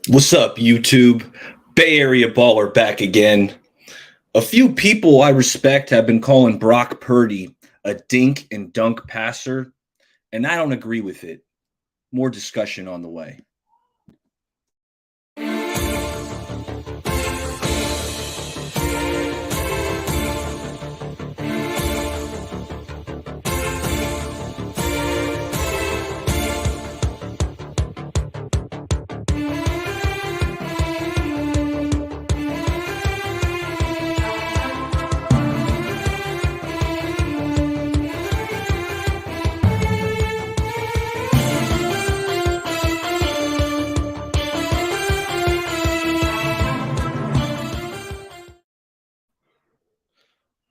What's up, YouTube? Bay Area baller back again. A few people I respect have been calling Brock Purdy a dink and dunk passer, and I don't agree with it. More discussion on the way.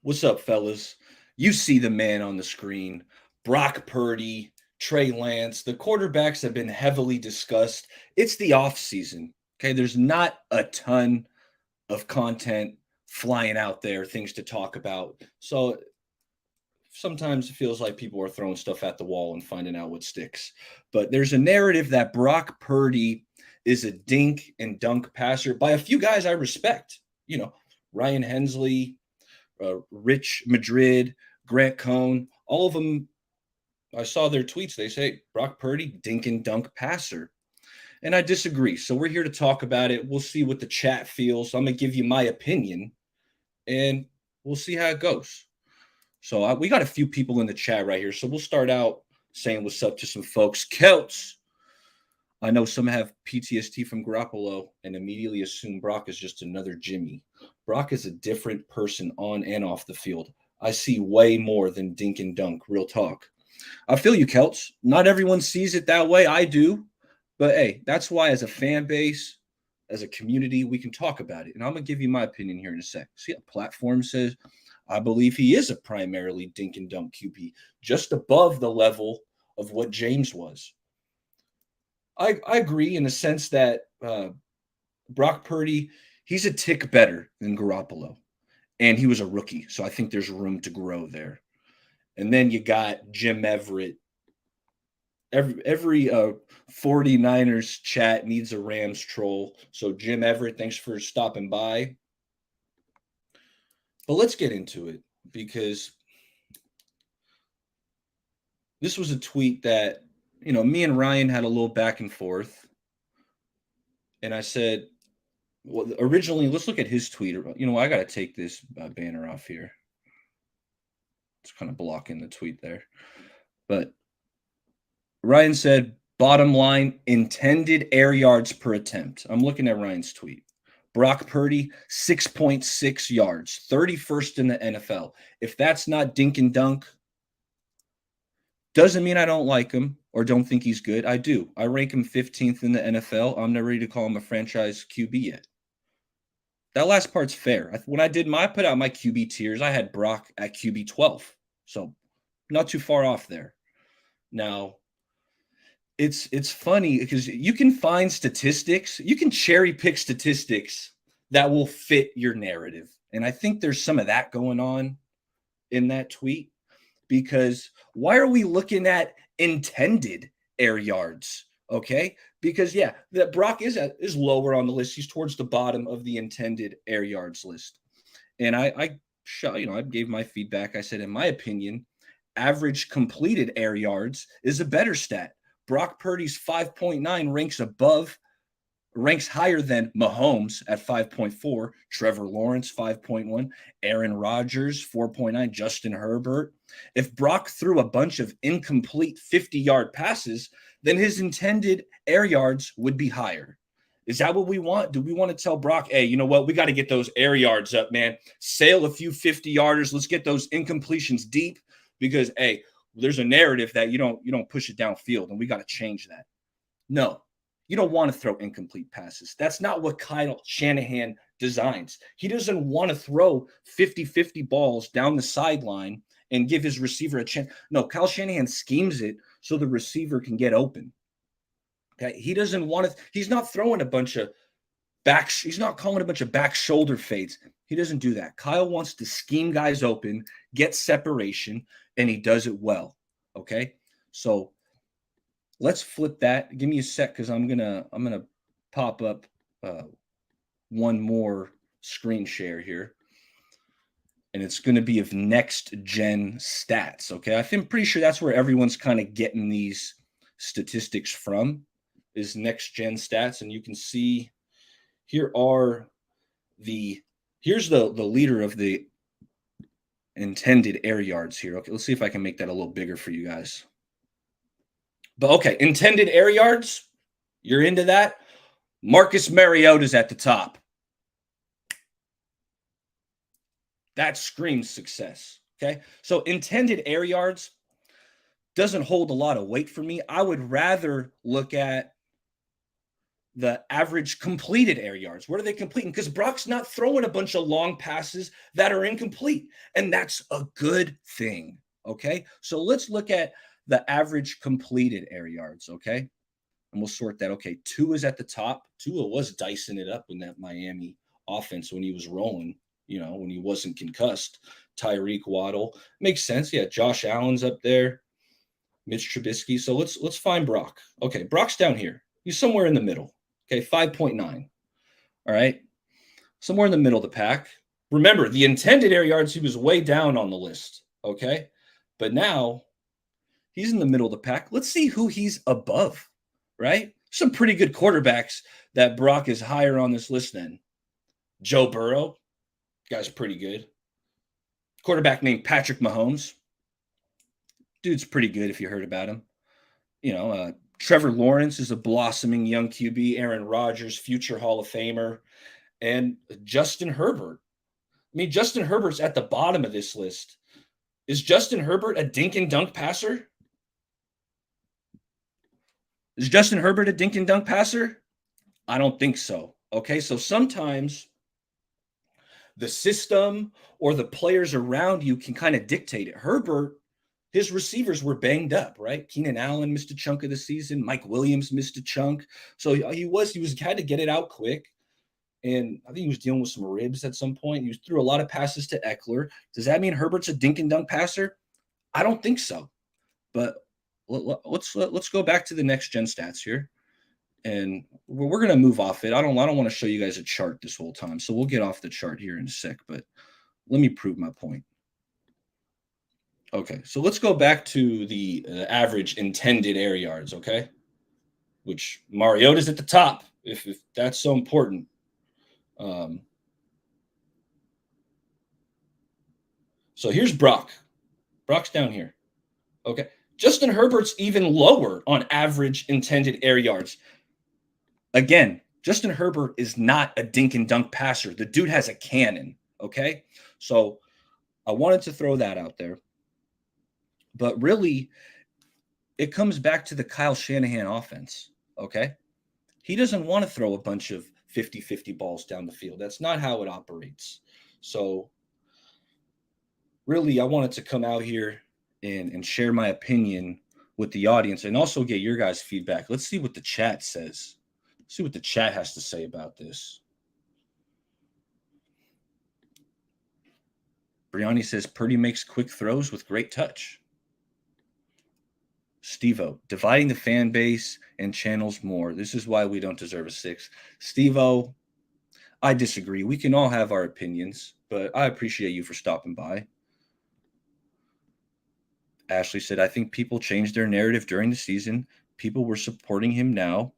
What's up, fellas? You see the man on the screen. Brock Purdy, Trey Lance. The quarterbacks have been heavily discussed. It's the off season. Okay, there's not a ton of content flying out there, things to talk about. So sometimes it feels like people are throwing stuff at the wall and finding out what sticks. But there's a narrative that Brock Purdy is a dink and dunk passer by a few guys I respect. Ryan Hensley, Rich Madrid, Grant Cohn, all of them. I saw their tweets. They say Brock Purdy, dink and dunk passer. And I disagree. So we're here to talk about it. We'll see what the chat feels. I'm going to give you my opinion and we'll see how it goes. So we got a few people in the chat right here. So we'll start out saying what's up to some folks. Celts. I know some have PTSD from Garoppolo and immediately assume Brock is just another Jimmy. Brock is a different person on and off the field. I see way more than dink and dunk, real talk. I feel you, Celts. Not everyone sees it that way. I do. But, hey, that's why as a fan base, as a community, we can talk about it. And I'm going to give you my opinion here in a sec. See, a platform says, I believe he is a primarily dink and dunk QB, just above the level of what James was. I agree in the sense that Brock Purdy, he's a tick better than Garoppolo, and he was a rookie, so I think there's room to grow there. And then you got Jim Everett. Every 49ers chat needs a Rams troll, so Jim Everett, thanks for stopping by. But let's get into it because this was a tweet that me and Ryan had a little back and forth. And I said, well, originally, let's look at his tweet. I got to take this banner off here. It's kind of blocking the tweet there. But Ryan said, bottom line, intended air yards per attempt. I'm looking at Ryan's tweet. Brock Purdy, 6.6 yards, 31st in the NFL. If that's not dink and dunk, doesn't mean I don't like him or don't think he's good. I do. I rank him 15th in the NFL. I'm not ready to call him a franchise QB yet. That last part's fair. When I put out my QB tiers, I had Brock at QB 12. So not too far off there. Now, it's funny because you can find statistics. You can cherry pick statistics that will fit your narrative. And I think there's some of that going on in that tweet. Because why are we looking at intended air yards? Okay, because that Brock is lower on the list. He's towards the bottom of the intended air yards list. And I gave my feedback. I said, in my opinion, average completed air yards is a better stat. Brock Purdy's 5.9 ranks higher than Mahomes at 5.4, Trevor Lawrence 5.1, Aaron Rodgers 4.9, Justin Herbert. If Brock threw a bunch of incomplete 50-yard passes, then his intended air yards would be higher. Is that what we want? Do we want to tell Brock, hey, you know what? We got to get those air yards up, man. Sail a few 50-yarders. Let's get those incompletions deep because, hey, there's a narrative that you don't push it downfield, and we got to change that. No. You don't want to throw incomplete passes. That's not what Kyle Shanahan designs. He doesn't want to throw 50-50 balls down the sideline and give his receiver a chance. No, Kyle Shanahan schemes it so the receiver can get open. Okay, he doesn't want to. He's not throwing a bunch of back. He's not calling a bunch of back shoulder fades. He doesn't do that. Kyle wants to scheme guys open, get separation, and he does it well. Okay, so let's flip that. Give me a sec because I'm gonna pop up one more screen share here. And it's going to be of next gen stats. Okay. I'm pretty sure that's where everyone's kind of getting these statistics from, is next gen stats. And you can see here's the leader of the intended air yards here. Okay. Let's see if I can make that a little bigger for you guys. But okay. Intended air yards. You're into that. Marcus Mariota's at the top. That screams success. Okay. So intended air yards doesn't hold a lot of weight for me. I would rather look at the average completed air yards. What are they completing? Because Brock's not throwing a bunch of long passes that are incomplete. And that's a good thing. Okay. So let's look at the average completed air yards. Okay. And we'll sort that. Okay. Tua is at the top. Tua was dicing it up in that Miami offense when he was rolling. When he wasn't concussed. Tyreek, Waddle. Makes sense. Yeah, Josh Allen's up there. Mitch Trubisky. So let's find Brock. Okay, Brock's down here. He's somewhere in the middle. Okay, 5.9. All right. Somewhere in the middle of the pack. Remember, the intended air yards, he was way down on the list. Okay. But now he's in the middle of the pack. Let's see who he's above. Right? Some pretty good quarterbacks that Brock is higher on this list than. Joe Burrow. Guy's pretty good. Quarterback named Patrick Mahomes. Dude's pretty good if you heard about him. Trevor Lawrence is a blossoming young QB. Aaron Rodgers, future Hall of Famer. And Justin Herbert. I mean, Justin Herbert's at the bottom of this list. Is Justin Herbert a dink and dunk passer? Is Justin Herbert a dink and dunk passer? I don't think so. Okay, so sometimes the system or the players around you can kind of dictate it. Herbert, his receivers were banged up, right? Keenan Allen missed a chunk of the season. Mike Williams missed a chunk. So he had to get it out quick. And I think he was dealing with some ribs at some point. He threw a lot of passes to Eckler. Does that mean Herbert's a dink and dunk passer? I don't think so. But let's go back to the next gen stats here. And we're going to move off it. I don't want to show you guys a chart this whole time. So we'll get off the chart here in a sec, but let me prove my point. Okay, so let's go back to the average intended air yards, okay? Which Mariota's at the top, if that's so important. So here's Brock. Brock's down here. Okay. Justin Herbert's even lower on average intended air yards. Again, Justin Herbert is not a dink and dunk passer. The dude has a cannon, okay? So I wanted to throw that out there. But really, it comes back to the Kyle Shanahan offense, okay? He doesn't want to throw a bunch of 50-50 balls down the field. That's not how it operates. So really, I wanted to come out here and share my opinion with the audience and also get your guys' feedback. Let's see what the chat says. See what the chat has to say about this. Brianni says, Purdy makes quick throws with great touch. Steve-O, dividing the fan base and channels more. This is why we don't deserve a 6. Steve-O, I disagree. We can all have our opinions, but I appreciate you for stopping by. Ashley said, I think people changed their narrative during the season. People were supporting him now.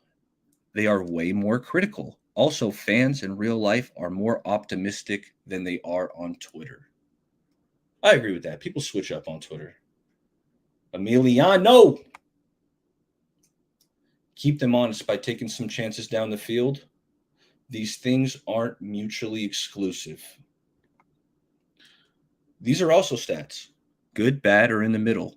They are way more critical. Also, fans in real life are more optimistic than they are on Twitter. I agree with that. People switch up on Twitter. Emiliano. Keep them honest by taking some chances down the field. These things aren't mutually exclusive. These are also stats. Good, bad, or in the middle.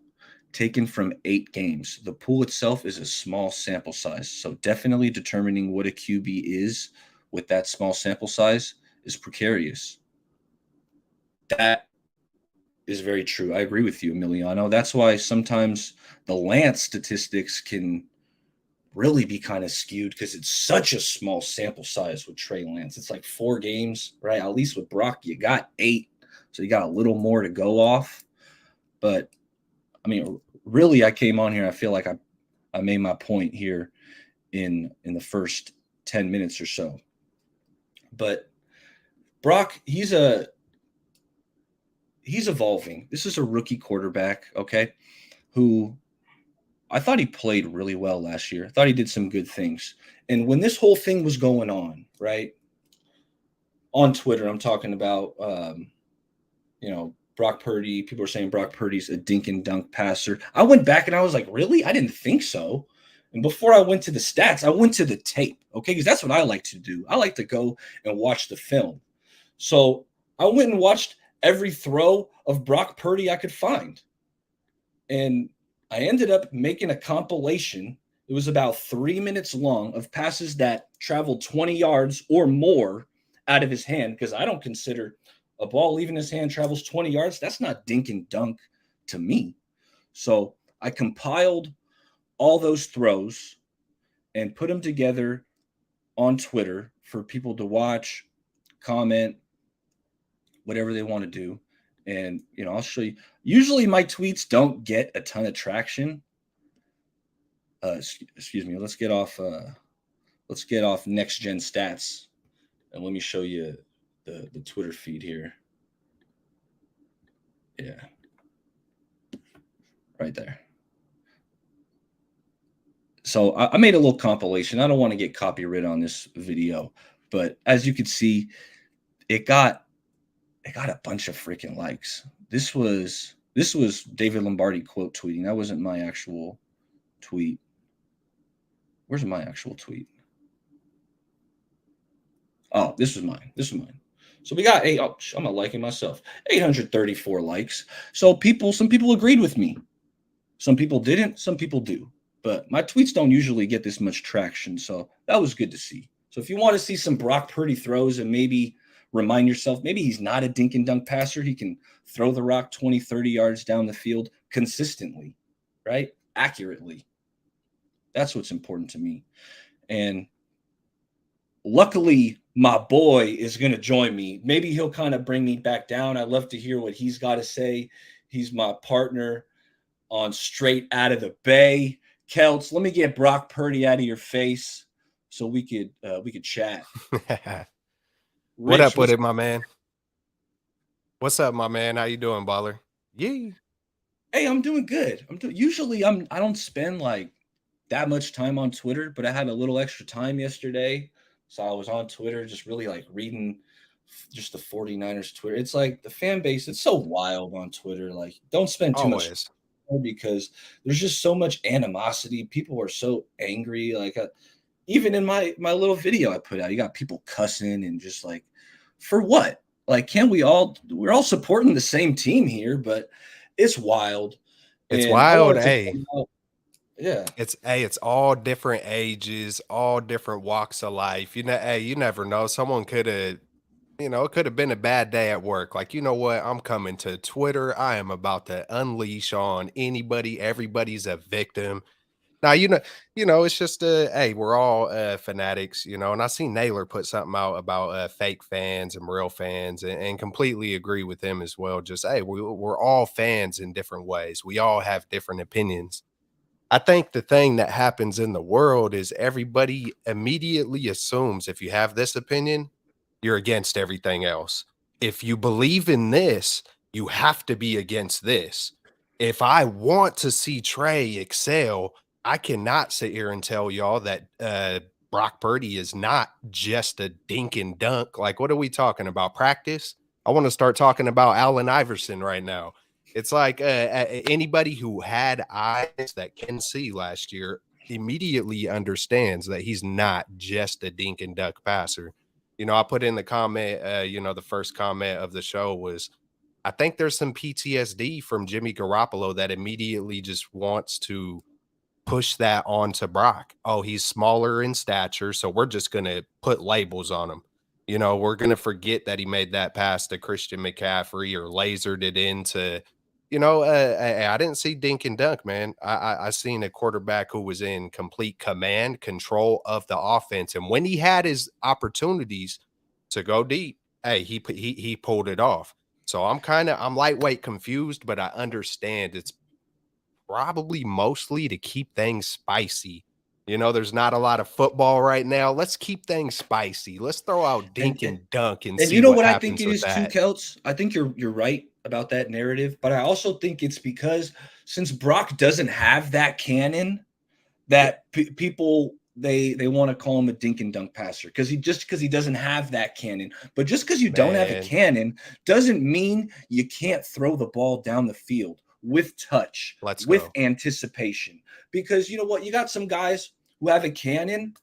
Taken from 8 games. The pool itself is a small sample size. So definitely determining what a QB is with that small sample size is precarious. That is very true. I agree with you, Emiliano. That's why sometimes the Lance statistics can really be kind of skewed because it's such a small sample size with Trey Lance. It's like 4 games, right? At least with Brock, you got 8. So you got a little more to go off. But, I mean, really, I came on here. I feel like I made my point here in the first 10 minutes or so. But Brock, he's evolving. This is a rookie quarterback, okay, who I thought he played really well last year. I thought he did some good things. And when this whole thing was going on, right, on Twitter, I'm talking about, Brock Purdy. People are saying Brock Purdy's a dink and dunk passer. I went back and I was like, really? I didn't think so. And before I went to the stats, I went to the tape, okay, because that's what I like to do. I like to go and watch the film. So I went and watched every throw of Brock Purdy I could find. And I ended up making a compilation. It was about 3 minutes long of passes that traveled 20 yards or more out of his hand, because I don't consider a ball leaving his hand travels 20 yards. That's not dink and dunk to me. So I compiled all those throws and put them together on Twitter for people to watch, comment, whatever they want to do. And, I'll show you. Usually my tweets don't get a ton of traction. Excuse me. Let's get off next gen stats. And let me show you the Twitter feed here. Yeah. Right there. So I made a little compilation. I don't want to get copyright on this video, but as you can see, it got a bunch of freaking likes. This was David Lombardi quote tweeting. That wasn't my actual tweet. Where's my actual tweet? Oh, this was mine. So we got I'm not liking myself. 834 likes. So some people agreed with me. Some people didn't. Some people do. But my tweets don't usually get this much traction. So that was good to see. So if you want to see some Brock Purdy throws and maybe remind yourself, maybe he's not a dink and dunk passer. He can throw the rock 20, 30 yards down the field consistently, right? Accurately. That's what's important to me. And luckily, my boy is going to join me. Maybe he'll kind of bring me back down. I'd love to hear what he's got to say. He's my partner on Straight Out of the Bay. Celts, let me get Brock Purdy out of your face so we could chat. What up with it, my man? What's up, my man? How you doing, baller? Yeah. Hey, I'm doing good. Usually I don't spend like that much time on Twitter, but I had a little extra time yesterday. So I was on Twitter just really like reading just the 49ers Twitter. It's like the fan base, it's so wild on Twitter. Like, don't spend too much time because there's just so much animosity. People are so angry. Like, even in my little video I put out, you got people cussing and just like, for what? Like, we're all supporting the same team here, but it's wild. It's wild. Yeah. It's all different ages, all different walks of life. You never know. Someone could have, it could have been a bad day at work. Like, you know what? I'm coming to Twitter. I am about to unleash on anybody. Everybody's a victim. Now, it's just, hey, we're all fanatics, and I seen Naylor put something out about fake fans and real fans and completely agree with him as well. Just, hey, we're all fans in different ways. We all have different opinions. I think the thing that happens in the world is everybody immediately assumes if you have this opinion, you're against everything else. If you believe in this, you have to be against this. If I want to see Trey excel, I cannot sit here and tell y'all that Brock Purdy is not just a dink and dunk. Like, what are we talking about? Practice? I want to start talking about Allen Iverson right now. It's like anybody who had eyes that can see last year immediately understands that he's not just a dink and duck passer. I put in the comment, the first comment of the show was, I think there's some PTSD from Jimmy Garoppolo that immediately just wants to push that onto Brock. Oh, he's smaller in stature, so we're just going to put labels on him. We're going to forget that he made that pass to Christian McCaffrey or lasered it into, I didn't see dink and dunk, man. I seen a quarterback who was in complete command, control of the offense. And when he had his opportunities to go deep, hey, he pulled it off. So I'm lightweight confused, but I understand it's probably mostly to keep things spicy You know, there's not a lot of football right now. Let's keep things spicy. Let's throw out And Dink and Dunk and and you see know what what I think happens it with is too, that. Celts? I think you're right about that narrative, but I also think it's because since Brock doesn't have that cannon, Yeah, that people they want to call him a dink and dunk passer because he doesn't have that cannon. But just because you don't have a man, cannon doesn't mean you can't throw the ball down the field with touch, let's with go. anticipation. Because you know what, you got some guys who have a cannon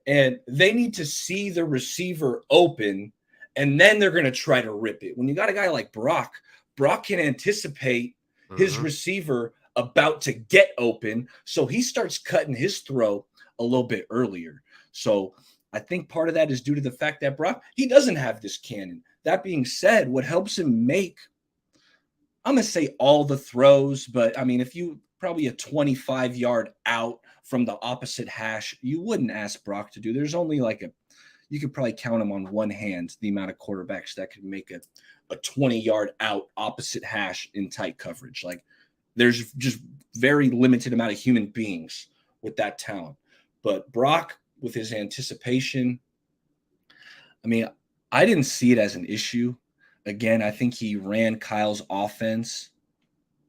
and they need to see the receiver open and then they're going to try to rip it. When you got a guy like Brock, Brock can anticipate his Mhm. receiver about to get open. So he starts cutting his throw a little bit earlier. So I think part of that is due to the fact that Brock, he doesn't have this cannon. That being said, what helps him make, I'm going to say all the throws, but I mean, if you probably a 25-yard out from the opposite hash, you wouldn't ask Brock to do. There's only like you could probably count them on one hand, the amount of quarterbacks that could make a 20-yard out opposite hash in tight coverage. Like there's just very limited amount of human beings with that talent. But Brock, with his anticipation, I mean, I didn't see it as an issue. Again, I think he ran Kyle's offense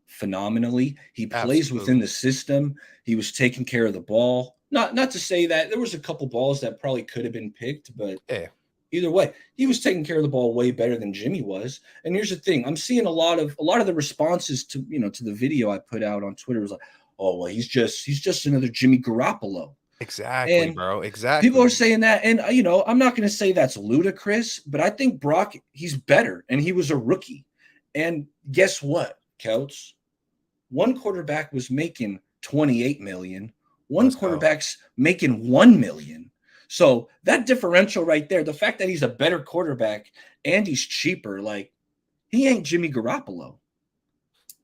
phenomenally. He plays within Absolutely. the system. He was taking care of the ball. Not to say that there was a couple balls that probably could have been picked, but Yeah, either way, he was taking care of the ball way better than Jimmy was. And here's the thing: I'm seeing a lot of the responses to to the video I put out on Twitter was like, "Oh well, he's just another Jimmy Garoppolo," exactly, and bro. people are Exactly. saying that. And I'm not going to say that's ludicrous, but I think Brock he's better, and he was a rookie. And guess what, Coach? One quarterback was making 28 million. One Let's go. quarterback's making 1 million. So that differential right there, the fact that he's a better quarterback and he's cheaper, like he ain't Jimmy Garoppolo.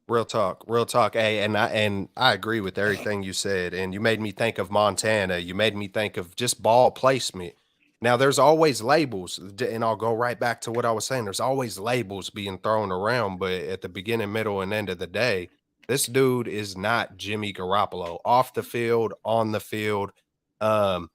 Real talk, real talk. Hey, and I agree with everything you said. And you made me think of Montana. You made me think of just ball placement. Now, there's always labels, and I'll go right back to what I was saying. There's always labels being thrown around, but at the beginning, middle, and end of the day, this dude is not Jimmy Garoppolo. Off the field, on the field. Um,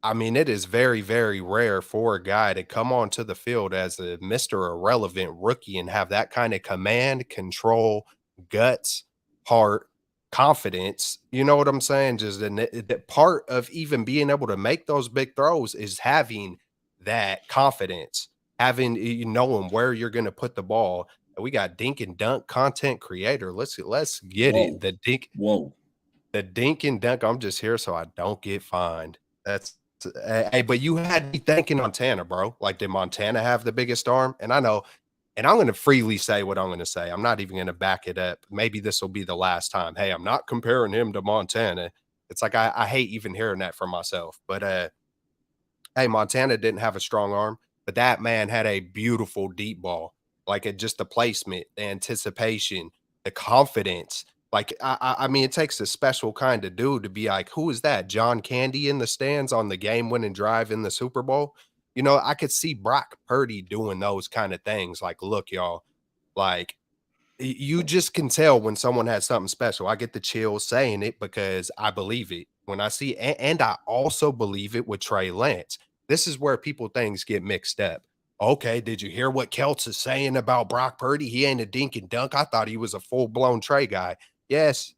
I mean, it is very, very rare for a guy to come onto the field as a Mr. Irrelevant rookie and have that kind of command, control, guts, heart, confidence. You know what I'm saying? Just the part of even being able to make those big throws is having that confidence, having you knowing where you're going to put the ball. And we got Dink and Dunk content creator. Let's get it. Whoa. Whoa. The Dink and Dunk. I'm just here so I don't get fined. That's hey, but you had me thinking Montana, bro. Like, did Montana have the biggest arm? And I know, and I'm going to freely say what I'm going to say. I'm not even going to back it up. Maybe this will be the last time. Hey, I'm not comparing him to Montana. It's like I hate even hearing that from myself. But hey, Montana didn't have a strong arm, but that man had a beautiful deep ball. Like just the placement, the anticipation, the confidence. Like I mean, it takes a special kind of dude to be like, who is that? John Candy in the stands on the game-winning drive in the Super Bowl. You know, I could see Brock Purdy doing those kind of things. Like, look, y'all, like you just can tell when someone has something special. I get the chills saying it because I believe it when I see, and I also believe it with Trey Lance. This is where people things get mixed up. Okay, did you hear what Celts is saying about Brock Purdy? He ain't a dink and dunk. I thought he was a full blown Trey guy. Yes,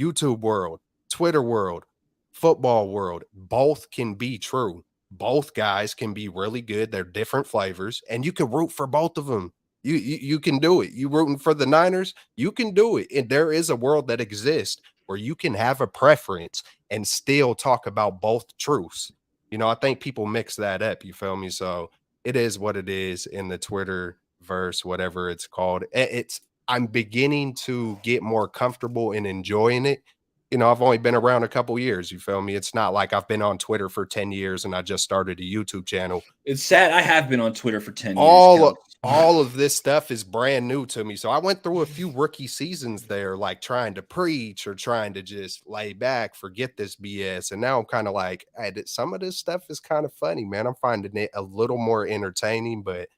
YouTube world, Twitter world, football world, both can be true. Both guys can be really good. They're different flavors, and you can root for both of them. You can do it. You rooting for the Niners, you can do it. And there is a world that exists where you can have a preference and still talk about both truths. You know, I think people mix that up. You feel me? So it is what it is in the Twitter verse, whatever it's called. It's I'm beginning to get more comfortable in enjoying it. You know, I've only been around a couple years, you feel me? It's not like I've been on Twitter for 10 years and I just started a YouTube channel. It's sad. I have been on Twitter for 10 years, All Coach. all of this stuff is brand new to me. So I went through a few rookie seasons there, like trying to preach or trying to just lay back, forget this BS. And now I'm kind of like, hey, some of this stuff is kind of funny, man. I'm finding it a little more entertaining, but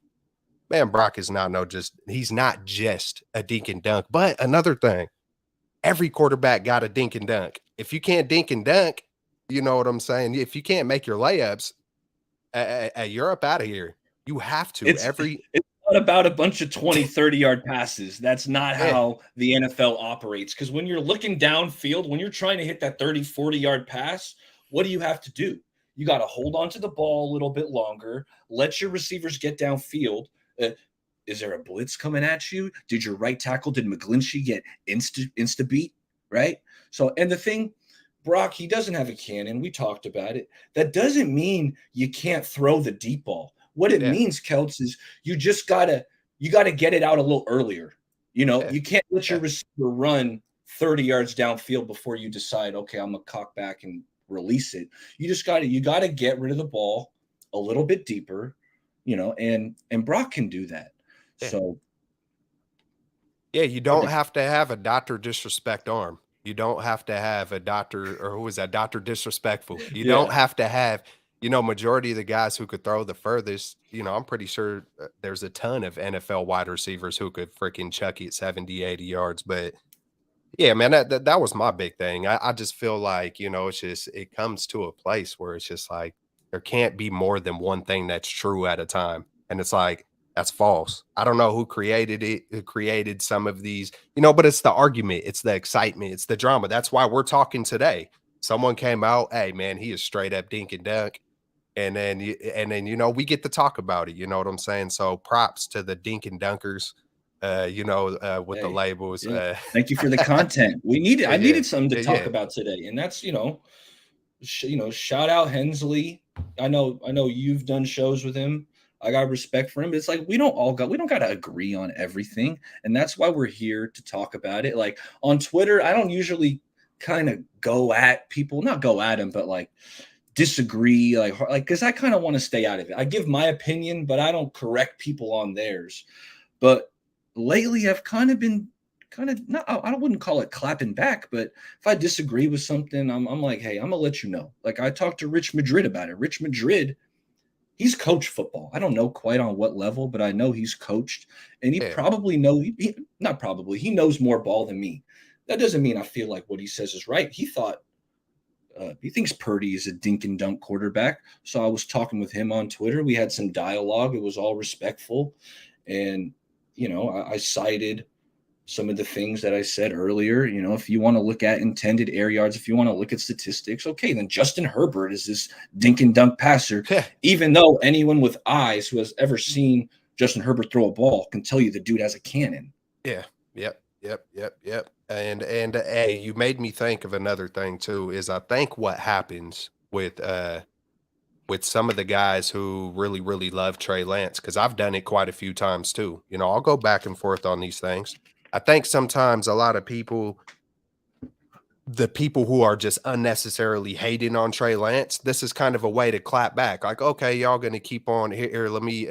man, Brock is not no just he's not just a dink and dunk. But another thing, every quarterback got a dink and dunk. If you can't dink and dunk, You know what I'm saying? If you can't make your layups, you're up out of here. You have to It's every it's not about a bunch of 20, 30-yard passes. That's not yeah, how the NFL operates. Because when you're looking downfield, when you're trying to hit that 30, 40-yard pass, what do you have to do? You got to hold on to the ball a little bit longer, let your receivers get downfield. Is there a blitz coming at you? Did your right tackle, did McGlinchey get insta beat? Right. So, and the thing, Brock, he doesn't have a cannon. We talked about it. That doesn't mean you can't throw the deep ball. What it yeah, means, Celts, is you gotta get it out a little earlier. yeah, You can't let your yeah, receiver run 30 yards downfield before you decide, okay, I'm gonna cock back and release it. You gotta get rid of the ball a little bit deeper, and Brock can do that. yeah. So Yeah, you hard don't to have to have a Doctor Disrespect arm. You don't have to have a doctor or who was that? Doctor Disrespectful. You don't yeah. have to have, majority of the guys who could throw the furthest, I'm pretty sure there's a ton of NFL wide receivers who could freaking chuck it 70, 80 yards. But yeah, man, that was my big thing. I just feel like, it's just it comes to a place where it's just like there can't be more than one thing that's true at a time. And it's like, that's false. I don't know who created it, who created some of these, but it's the argument, it's the excitement, it's the drama. That's why we're talking today. Someone came out, hey man, he is straight up dink and dunk. And then we get to talk about it. You know what I'm saying? So props to the dink and dunkers, with the Hey, labels. yeah. Thank you for the content. I Yeah, needed something to yeah, talk yeah, about today, and that's shout out Hensley. I know you've done shows with him. I got respect for him. But it's like we don't got to agree on everything, and that's why we're here to talk about it. Like on Twitter, I don't usually kind of go at people, not go at them, but like disagree, like because I kind of want to stay out of it. I give my opinion, but I don't correct people on theirs. But lately, I've kind of been not, I wouldn't call it clapping back, but if I disagree with something, I'm like, hey, I'm gonna let you know. Like I talked to Rich Madrid about it. Rich Madrid, he's coached football. I don't know quite on what level, but I know he's coached, and he yeah, probably know not probably he knows more ball than me. That doesn't mean I feel like what he says is right. He thinks Purdy is a dink and dunk quarterback. So I was talking with him on Twitter. We had some dialogue. It was all respectful. And, I cited some of the things that I said earlier. If you want to look at intended air yards, if you want to look at statistics, okay, then Justin Herbert is this dink and dunk passer. yeah, Even though anyone with eyes who has ever seen Justin Herbert throw a ball can tell you the dude has a cannon. yeah, yep, yep, yep, yep. And hey, you made me think of another thing too. Is I think what happens with some of the guys who really, really love Trey Lance, because I've done it quite a few times too. I'll go back and forth on these things. I think sometimes a lot of people, the people who are just unnecessarily hating on Trey Lance, this is kind of a way to clap back. Like, okay, y'all gonna keep on here. Let me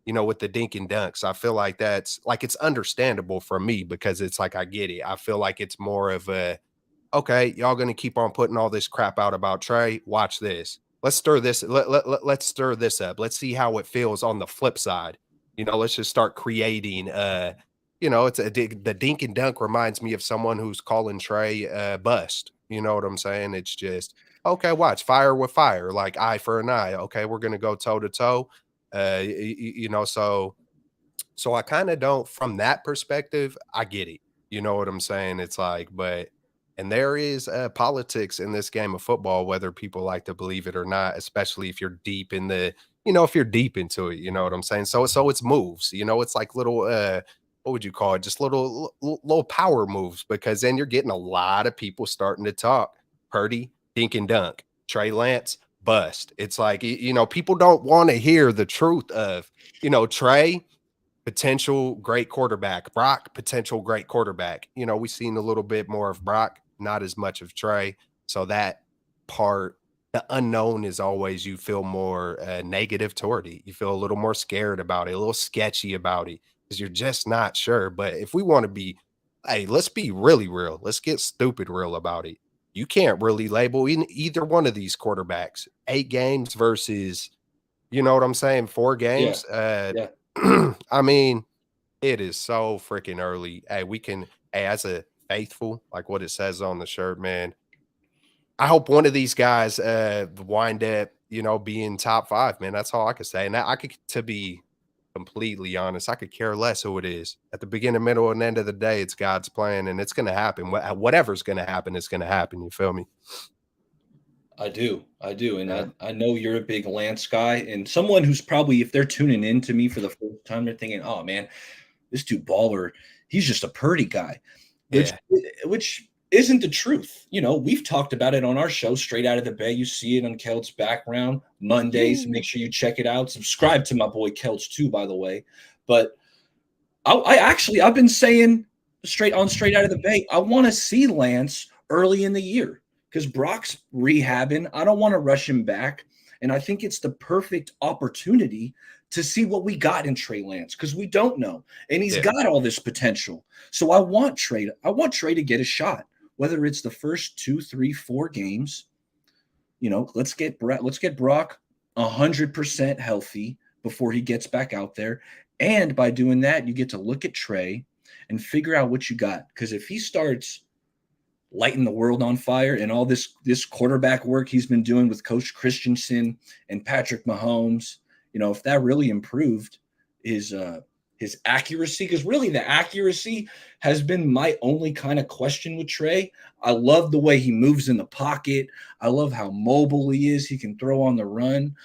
with the dink and dunks. I feel like that's like it's understandable for me because it's like I get it. I feel like it's more of a okay, y'all gonna keep on putting all this crap out about Trey. Watch this. Let's stir this. Let's stir this up. Let's see how it feels on the flip side. Let's just start creating. The dink and dunk reminds me of someone who's calling Trey bust. You know what I'm saying? It's just okay. Watch fire with fire, like eye for an eye. Okay, we're gonna go toe to toe. So I kind of don't, from that perspective, I get it. You know what I'm saying? It's like, but, and there is politics in this game of football, whether people like to believe it or not, especially if you're deep in if you're deep into it, you know what I'm saying? So it's moves, it's like little, what would you call it? Just little power moves, because then you're getting a lot of people starting to talk. Purdy, dink and dunk, Trey Lance, bust. It's like, people don't want to hear the truth of, Trey, potential great quarterback. Brock, potential great quarterback. We've seen a little bit more of Brock, not as much of Trey. So that part, the unknown is always, you feel more negative toward it. You feel a little more scared about it, a little sketchy about it because you're just not sure. But if we want to be, hey, let's be really real. Let's get stupid real about it. You can't really label in either one of these quarterbacks. 8 games versus, you know what I'm saying, 4 Yeah. games. Yeah. I mean, it is so freaking early. Hey, as a faithful, like what it says on the shirt, man, I hope one of these guys wind up, being top 5, man. That's all I can say. And I could, to be completely honest, I could care less who it is. At the beginning, middle, and end of the day, it's God's plan, and it's going to happen. Whatever's going to happen is going to happen. You feel me? I do, and Yeah. I know you're a big Lance guy, and someone who's probably, if they're tuning in to me for the first time, they're thinking, "Oh man, this dude baller, he's just a Purdy guy," which Yeah. which isn't the truth. We've talked about it on our show, Straight Out of the Bay. You see it on Celts background Mondays. Yeah. Make sure you check it out. Subscribe to my boy Celts too, by the way. But I've been saying straight out of the Bay, I want to see Lance early in the year because Brock's rehabbing. I don't want to rush him back. And I think it's the perfect opportunity to see what we got in Trey Lance because we don't know. And he's Yeah. got all this potential. So I want Trey to get a shot, whether it's the first 2, 3, 4 games. Let's get Brock 100% healthy before he gets back out there. And by doing that, you get to look at Trey and figure out what you got. Because if he starts lighting the world on fire and all this quarterback work he's been doing with Coach Christensen and Patrick Mahomes, if that really improved his accuracy, because really the accuracy has been my only kind of question with Trey. I love the way he moves in the pocket. I love how mobile he is. He can throw on the run.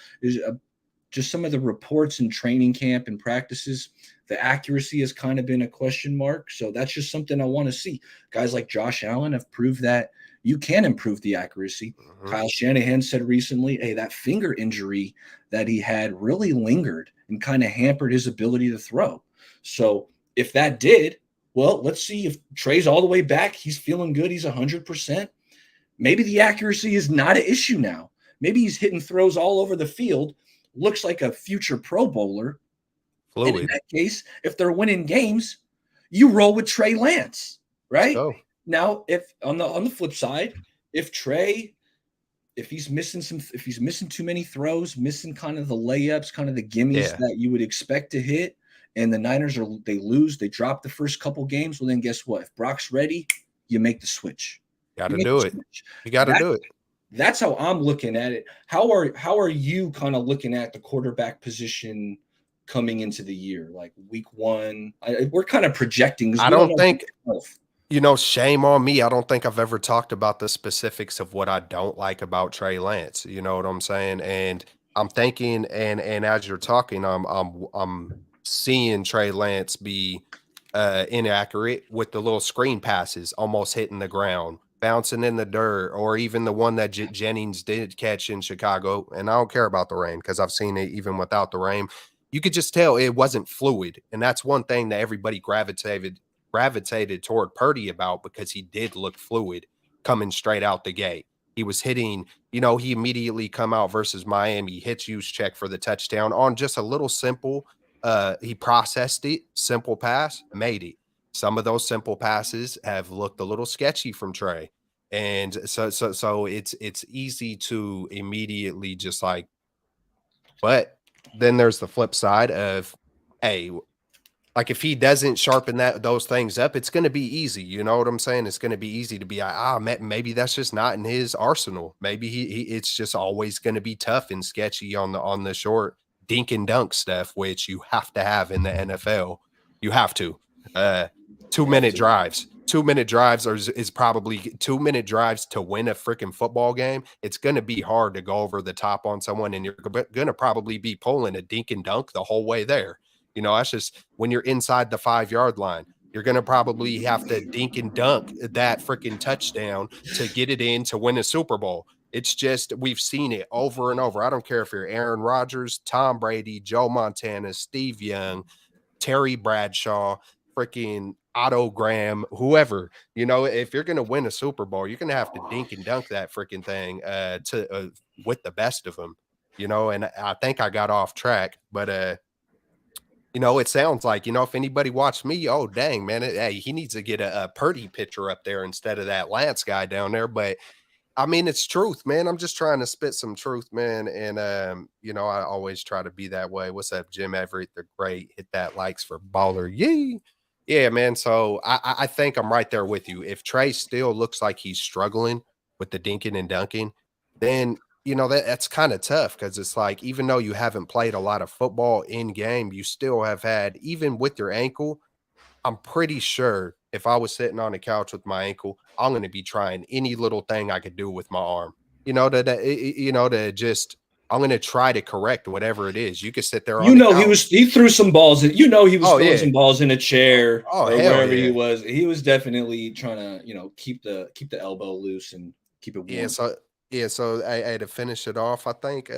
Just some of the reports in training camp and practices, the accuracy has kind of been a question mark. So that's just something I want to see. Guys like Josh Allen have proved that you can improve the accuracy. Mhm. Kyle Shanahan said recently, hey, that finger injury that he had really lingered and kind of hampered his ability to throw. So if that did, well, let's see if Trey's all the way back. He's feeling good. He's 100%. Maybe the accuracy is not an issue now. Maybe he's hitting throws all over the field, looks like a future Pro Bowler. And in Fluid. that case, if they're winning games, you roll with Trey Lance, Let's right? go. Now, if on the flip side, if Trey, if he's missing too many throws, missing kind of the layups, kind of the gimmies Yeah. that you would expect to hit, and the Niners they lose, they drop the first couple games, well then guess what? If Brock's ready, you make the switch. Got You to make the do it. switch. You got to That do it. that's how I'm looking at it. How are you kind of looking at the quarterback position coming into the year, like week 1? We're kind of projecting because I we don't don't know think health. shame on me. I don't think I've ever talked about the specifics of what I don't like about Trey Lance. You know what I'm saying? And I'm thinking, and as you're talking, I'm seeing Trey Lance be inaccurate with the little screen passes, almost hitting the ground, bouncing in the dirt, or even the one that Jennings did catch in Chicago. And I don't care about the rain because I've seen it even without the rain. You could just tell it wasn't fluid, and that's one thing that everybody gravitated toward Purdy about because he did look fluid coming straight out the gate. He was hitting, he immediately come out versus Miami, hits use check for the touchdown on just a little simple. He processed it, simple pass, made it. Some of those simple passes have looked a little sketchy from Trey. And so it's easy to immediately just like, but then there's the flip side of, hey, like, if he doesn't sharpen those things up, it's gonna be easy, you know what I'm saying? It's gonna be easy to be, maybe that's just not in his arsenal. Maybe he it's just always gonna be tough and sketchy on the short dink and dunk stuff, which you have to have in the NFL. You have to. Uh, You have 2-minute to. drives. 2-minute drives is probably 2-minute drives to win a freaking football game. It's gonna be hard to go over the top on someone, and you're gonna probably be pulling a dink and dunk the whole way there. That's just when you're inside the 5-yard line. You're going to probably have to dink and dunk that freaking touchdown to get it in to win a Super Bowl. It's just, we've seen it over and over. I don't care if you're Aaron Rodgers, Tom Brady, Joe Montana, Steve Young, Terry Bradshaw, freaking Otto Graham, whoever, if you're going to win a Super Bowl, you're going to have to dink and dunk that freaking thing with the best of them, and I think I got off track, but it sounds like, if anybody watched me, oh, dang, man, hey, he needs to get a Purdy pitcher up there instead of that Lance guy down there. But I mean, it's truth, man. I'm just trying to spit some truth, man. And, I always try to be that way. What's up, Jim Everett? The great. Hit that likes for baller. Yee. Yeah, man. So I think I'm right there with you. If Trey still looks like he's struggling, with the dinking and dunking, then that's kind of tough because it's like even though you haven't played a lot of football in game, you still have had even with your ankle. I'm pretty sure if I was sitting on the couch with my ankle, I'm going to be trying any little thing I could do with my arm. To just I'm going to try to correct whatever it is. You could sit there on You the know, couch. he threw some balls. He was Oh throwing yeah. some balls in a Oh, chair oh or hell wherever he yeah. was. He was definitely trying to, keep the elbow loose and keep it Yeah, warm. so I to finish it off, I think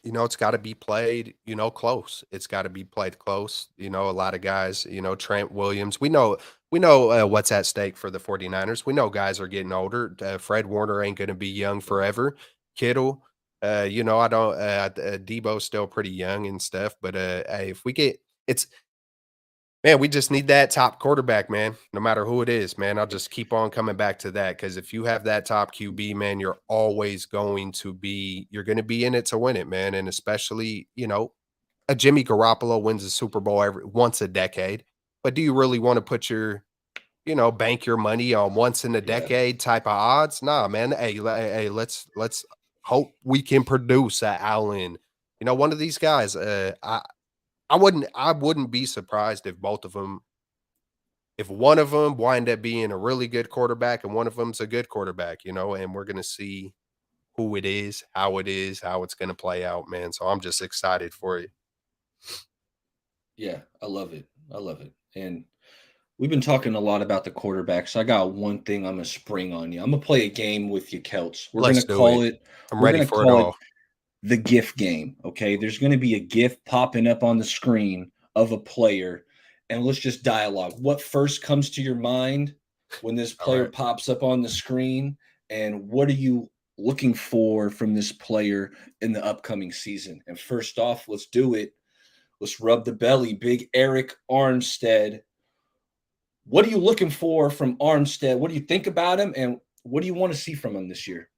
it's got to be played, close. It's got to be played close. A lot of guys, Trent Williams. We know what's at stake for the 49ers. We know guys are getting older. Fred Warner ain't going to be young forever. Kittle, I don't Debo's still pretty young and stuff, but hey, if we get it's man, we just need that top quarterback, man. No matter who it is, man. I'll just keep on coming back to that because if you have that top QB, man, you're going to be in it to win it, man. And especially, a Jimmy Garoppolo wins a Super Bowl every once a decade. But do you really want to put bank your money on once in a Yeah. decade type of odds? Nah, man. Hey, let's hope we can produce Allen. One of these guys. I wouldn't be surprised if if one of them wind up being a really good quarterback and one of them's a good quarterback, and we're gonna see who it is, how it's gonna play out, man. So I'm just excited for it. Yeah, I love it. I love it. And we've been talking a lot about the quarterbacks. I got one thing I'm gonna spring on you. I'm gonna play a game with you, Celts. Let's do it. I'm We're ready gonna for it call it all. the GIF game. Okay. There's gonna be a GIF popping up on the screen of a player, and let's just dialogue. What first comes to your mind when this All player right. pops up on the screen? And what are you looking for from this player in the upcoming season? And first off, let's do it. Let's rub the belly. Big Eric Armstead. What are you looking for from Armstead? What do you think about him? And what do you want to see from him this year?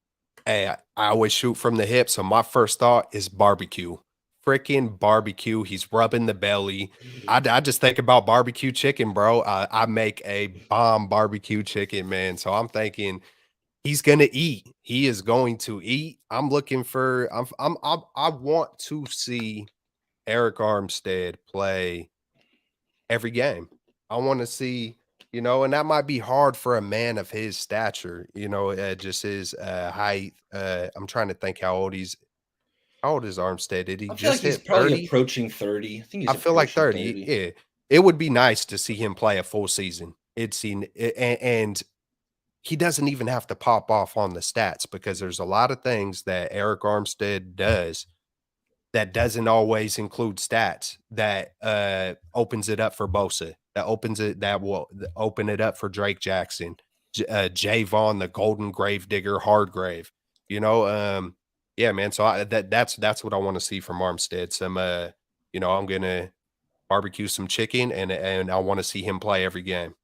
Hey, I always shoot from the hip, so my first thought is barbecue. Freaking barbecue. He's rubbing the belly. I just think about barbecue chicken, bro. I make a bomb barbecue chicken, man. So I'm thinking he's gonna eat. He is going to eat. I'm looking for. I want to see Eric Armstead play every game. I want to see, and that might be hard for a man of his stature. Just his height. I'm trying to think how old is Armstead? Did he I feel like just he's hit probably 30? approaching 30. I think I he's feel like approaching 30. 30. Yeah, it would be nice to see him play a full season. And he doesn't even have to pop off on the stats because there's a lot of things that Eric Armstead does that doesn't always include stats that opens it up for Bosa, that will open it up for Drake Jackson, Javon, the Golden Grave Digger, Hardgrave. Yeah, man. So that's what I want to see from Armstead. Some, I'm gonna barbecue some chicken, and I want to see him play every game.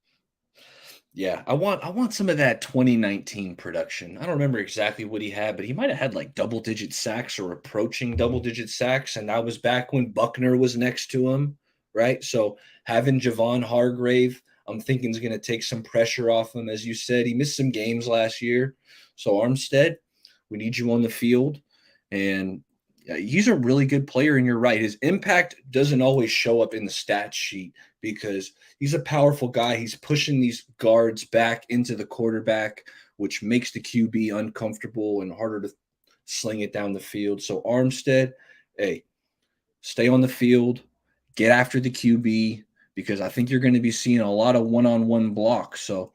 Yeah, I want some of that 2019 production. I don't remember exactly what he had, but he might have had like double digit sacks or approaching double digit sacks, and that was back when Buckner was next to him, right? So having Javon Hargrave, I'm thinking is going to take some pressure off him. As you said, he missed some games last year. So Armstead, we need you on the field, and he's a really good player. And you're right, his impact doesn't always show up in the stat sheet because he's a powerful guy. He's pushing these guards back into the quarterback, which makes the QB uncomfortable and harder to sling it down the field. So Armstead, hey, stay on the field, get after the QB because I think you're going to be seeing a lot of one-on-one blocks. So,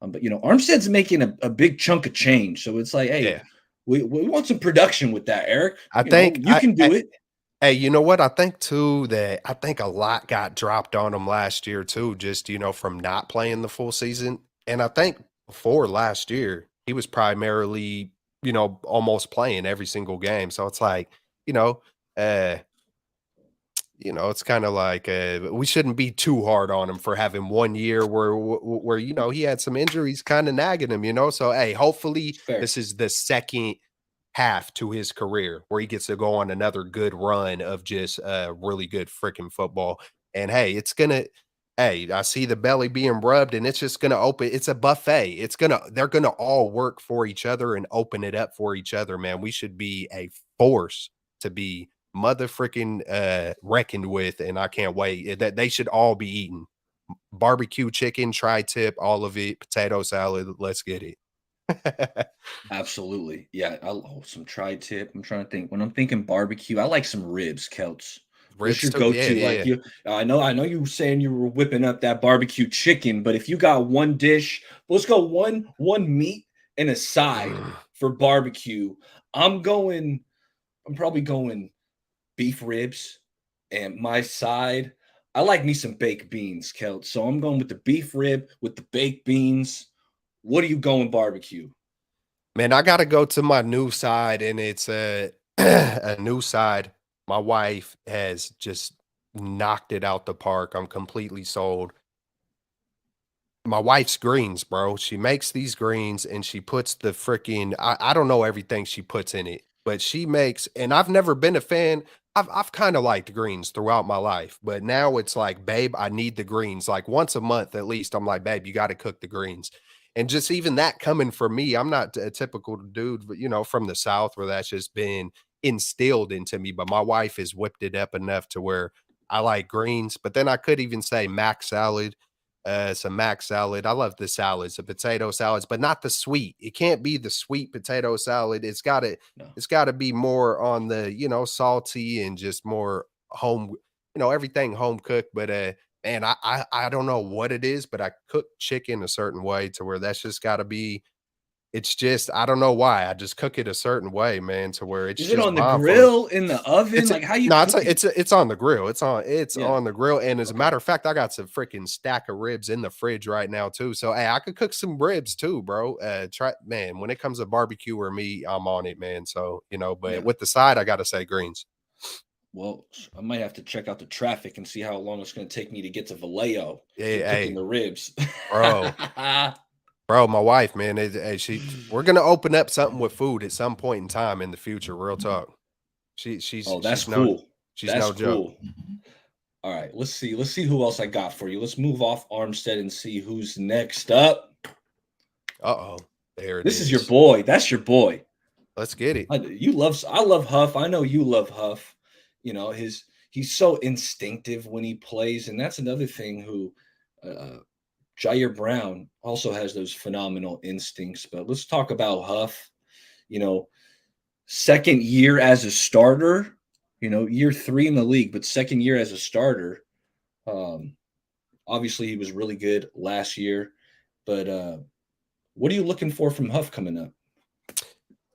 but Armstead's making a big chunk of change. So it's like, hey, Yeah, we want some production with that, Eric. I think You can do it. Hey, you know what? I think too that I think a lot got dropped on him last year too, just from not playing the full season. And I think before last year, he was primarily, almost playing every single game. So it's like, you know, uh, it's kind of like we shouldn't be too hard on him for having 1 year where he had some injuries kind of nagging him. So hey, hopefully It's fair. this is the second half to his career where he gets to go on another good run of just really good freaking football. And hey, Hey, I see the belly being rubbed and it's just gonna open. It's a buffet. They're gonna all work for each other and open it up for each other, man. We should be a force to be mother freaking reckoned with, and I can't wait. That they should all be eaten. Barbecue chicken, tri-tip, all of it, potato salad. Let's get it. Absolutely. Yeah, some tri-tip. I'm trying to think. When I'm thinking barbecue, I like some ribs, Celts. What's Ribs your too. Yeah, go-to? yeah. Like you I know you were saying you were whipping up that barbecue chicken, but if you got one dish, let's go one meat and a side Mm. for barbecue. I'm going I'm probably going beef ribs and my side. I like me some baked beans, Celt. So I'm going with the beef rib with the baked beans. What are you going barbecue? Man, I gotta go to my new side, and it's a a new side. My wife has just knocked it out the park. I'm completely sold. My wife's greens, bro. She makes these greens and she puts the freaking I don't know everything she puts in it, but she makes and I've never been a fan. I've kind of liked greens throughout my life, but now it's like, babe, I need the greens. Like once a month at least, I'm like, babe, you got to cook the greens. And just even that coming from me, I'm not a typical dude, but from the South where that's just been instilled into me. But my wife has whipped it up enough to where I like greens. But then I could even say mac salad, some mac salad. I love the salads, the potato salads, but not the sweet. It can't be the sweet potato salad. No. it's got to be more on the, salty and just more home, everything home cooked. But man, I don't know what it is, but I cook chicken a certain way to where that's just got to be. It's just I don't know why. I just cook it a certain way, man, to where it's Is it just on the bomb from grill, in the oven? it's a Like, how you no, cooking it? it's on the grill. It's Yeah. on the grill, and as a Okay. matter of fact, I got some freaking stack of ribs in the fridge right now too. So, hey, I could cook some ribs too, bro. Try man, when it comes to barbecue or meat, I'm on it, man. So, but Yeah. with the side, I gotta say greens. Well, I might have to check out the traffic and see how long it's going to take me to get to Vallejo Hey, for cooking hey, the ribs. bro, bro, my wife, man, hey, we're gonna open up something with food at some point in time in the future. Real talk. Oh, that's She's no cool. she's That's no joke. cool. All right, let's see. Let's see who else I got for you. Let's move off Armstead and see who's next up. Uh oh, there it This is your is. boy. That's your boy. Let's get it. I love Huff. I know you love Huff. He's so instinctive when he plays, and that's another thing. Who Jair Brown also has those phenomenal instincts. But let's talk about Huff. You know, second year as a starter. Year three in the league, but second year as a starter. Um, Obviously, he was really good last year. But what are you looking for from Huff coming up?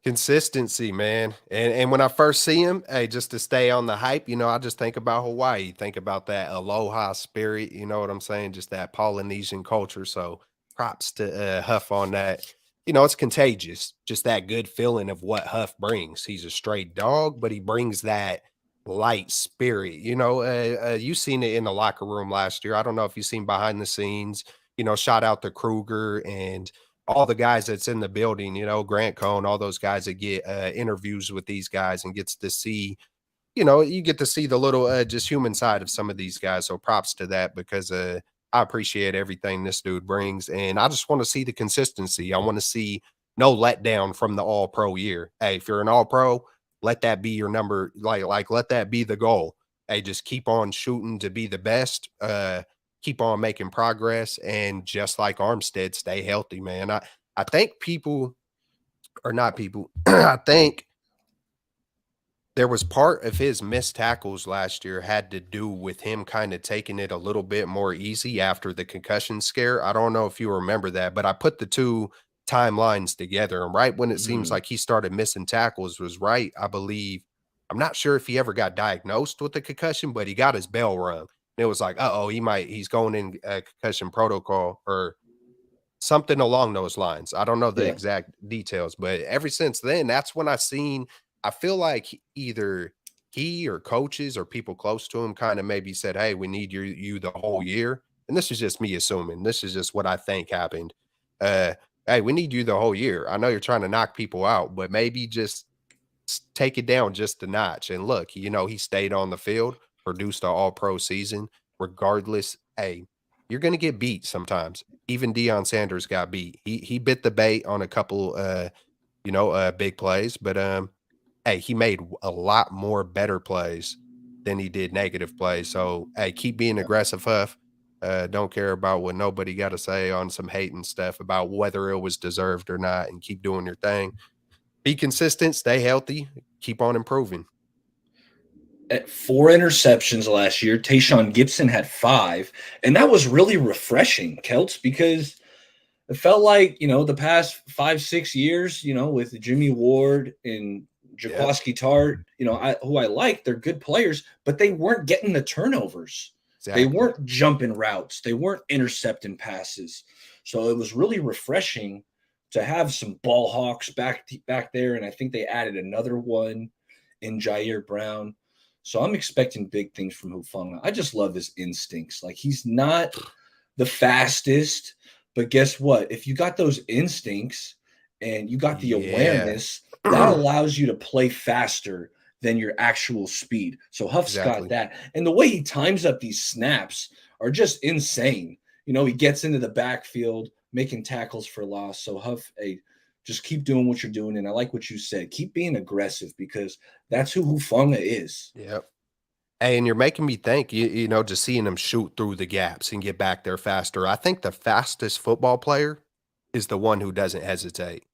Consistency, man. And when I first see him, hey, just to stay on the hype, I just think about Hawaii, think about that aloha spirit, you know what I'm saying? Just that Polynesian culture. So props to Huff on that. It's contagious. Just that good feeling of what Huff brings. He's a straight dog, but he brings that light spirit. You seen it in the locker room last year. I don't know if you've seen behind the scenes, shout out to Kruger and all the guys that's in the building, Grant Cohn, all those guys that get interviews with these guys and gets to see, you get to see the little just human side of some of these guys. So props to that because I appreciate everything this dude brings. And I just want to see the consistency. I want to see no letdown from the all pro year. Hey, if you're an all pro, let that be your number. Like let that be the goal. Hey, just keep on shooting to be the best. Keep on making progress, and just like Armstead, stay healthy, man. I think people or not people, I think there was part of his missed tackles last year had to do with him kind of taking it a little bit more easy after the concussion scare. I don't know if you remember that, but I put the two timelines together. And right when it seems Mm, like he started missing tackles was right, I believe. I'm not sure if he ever got diagnosed with the concussion, but he got his bell rung. And it was like, oh, he's going in concussion protocol or something along those lines. I don't know the yeah. exact details, but ever since then, that's when I feel like either he or coaches or people close to him kind of maybe said, "Hey, we need you the whole year." And this is just me assuming. This is just what I think happened. Uh, hey, we need you the whole year. I know you're trying to knock people out, but maybe just take it down just a notch. And look, he stayed on the field, produced an all pro season. Regardless, hey, you're gonna get beat sometimes. Even Deion Sanders got beat. He bit the bait on a couple, big plays, but, hey, he made a lot more better plays than he did negative plays. So, hey, keep being Yeah. aggressive, Huff. Don't care about what nobody got to say on some hating stuff about whether it was deserved or not, and keep doing your thing. Be consistent, stay healthy, keep on improving. At 4 interceptions last year. Tayshawn Gibson had 5, and that was really refreshing, Celts, because it felt like, the past 5, 6 years, with Jimmy Ward and Yep, Jaquaski Tart, who I like, they're good players, but they weren't getting the turnovers. They exactly. weren't jumping routes. They weren't intercepting passes. So it was really refreshing to have some ball hawks back there, and I think they added another one in Jair Brown. So I'm expecting big things from Hufanga. I just love his instincts. Like, he's not the fastest, but guess what? If you got those instincts and you got the Yeah. awareness, that allows you to play faster than your actual speed. So Huff's got Exactly. that. And the way he times up these snaps are just insane. He gets into the backfield, making tackles for loss. So Huff, hey, just keep doing what you're doing. And I like what you said. Keep being aggressive, because that's who Hufanga is. Yep. Hey, and you're making me think, just seeing him shoot through the gaps and get back there faster. I think the fastest football player is the one who doesn't hesitate.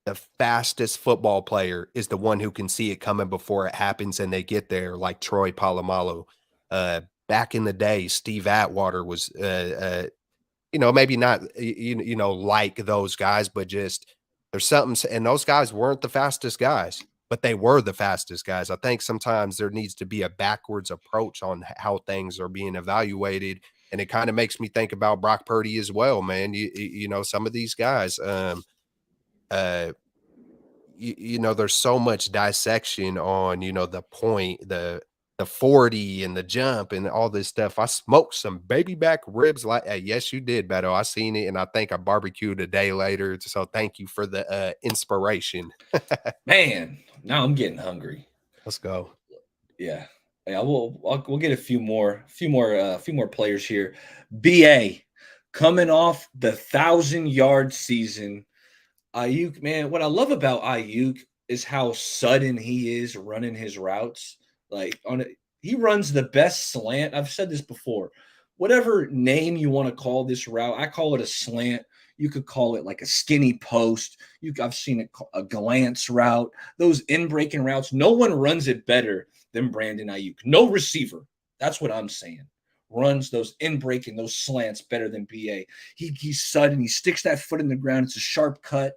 The fastest football player is the one who can see it coming before it happens and they get there, like Troy Polamalu. Back in the day, Steve Atwater was, maybe not, like those guys, but just there's something, and those guys weren't the fastest guys, but they were the fastest guys. I think sometimes there needs to be a backwards approach on how things are being evaluated. And it kind of makes me think about Brock Purdy as well, man. Some of these guys, uh, there's so much dissection on, the point, the 40 and the jump and all this stuff. I smoked some baby back ribs like yes, you did, Beto. I seen it and I think I barbecued a day later. So thank you for the inspiration. Man, now I'm getting hungry. Let's go. Yeah. Yeah, we'll get a few more players here. BA coming off the 1,000-yard season. Aiyuk, man, what I love about Aiyuk is how sudden he is running his routes. Like, he runs the best slant. I've said this before. Whatever name you want to call this route, I call it a slant. You could call it like a skinny post. I've seen it a glance route. Those in breaking routes, no one runs it better than Brandon Aiyuk. No receiver. That's what I'm saying. Runs those in breaking, those slants better than BA. He's sudden. He sticks that foot in the ground. It's a sharp cut,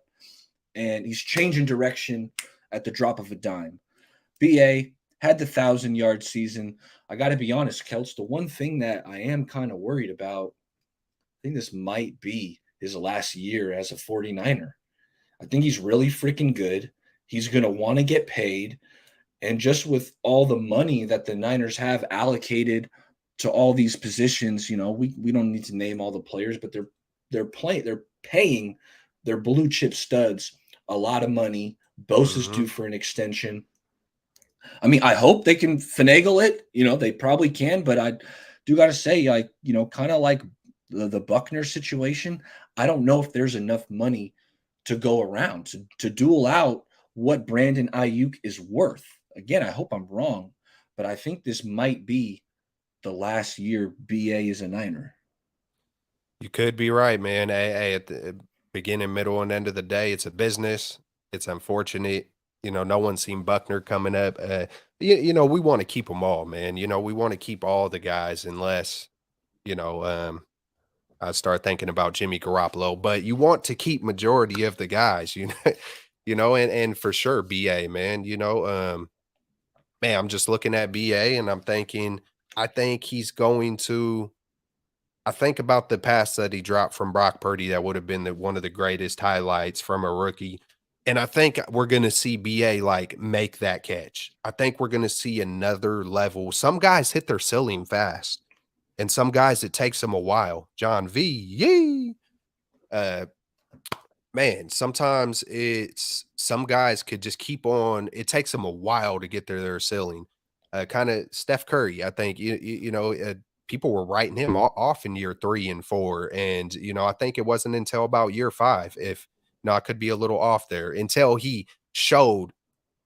and he's changing direction at the drop of a dime. BA had the 1,000-yard season. I got to be honest, Celts, the one thing that I am kind of worried about, I think this might be his last year as a 49er. I think he's really freaking good. He's going to want to get paid. And just with all the money that the Niners have allocated to all these positions, we don't need to name all the players, but they're paying their blue chip studs a lot of money. Bosa's Hmm. due for an extension. I mean, I hope they can finagle it. They probably can, but I do got to say, like, kind of like the Buckner situation, I don't know if there's enough money to go around to duel out what Brandon Aiyuk is worth. Again, I hope I'm wrong, but I think this might be the last year BA is a Niner. You could be right, man. Hey, at the beginning, middle, and end of the day, it's a business. It's unfortunate. No one's seen Buckner coming up. We want to keep them all, man. We want to keep all the guys unless, you know, um, I start thinking about Jimmy Garoppolo, but you want to keep majority of the guys, and for sure BA, man, man, I'm just looking at BA and I'm thinking, I think he's going to I think about the pass that he dropped from Brock Purdy that would have been one of the greatest highlights from a rookie. And I think we're going to see BA like make that catch. I think we're going to see another level. Some guys hit their ceiling fast, and some guys it takes them a while. John V, yee. Uh, Man, sometimes it's some guys could just keep on. It takes them a while to get their ceiling. Kind of Steph Curry, I think. people were writing him off in year 3 and 4, and, I think it wasn't until about year 5, if no, I could be a little off there, until he showed,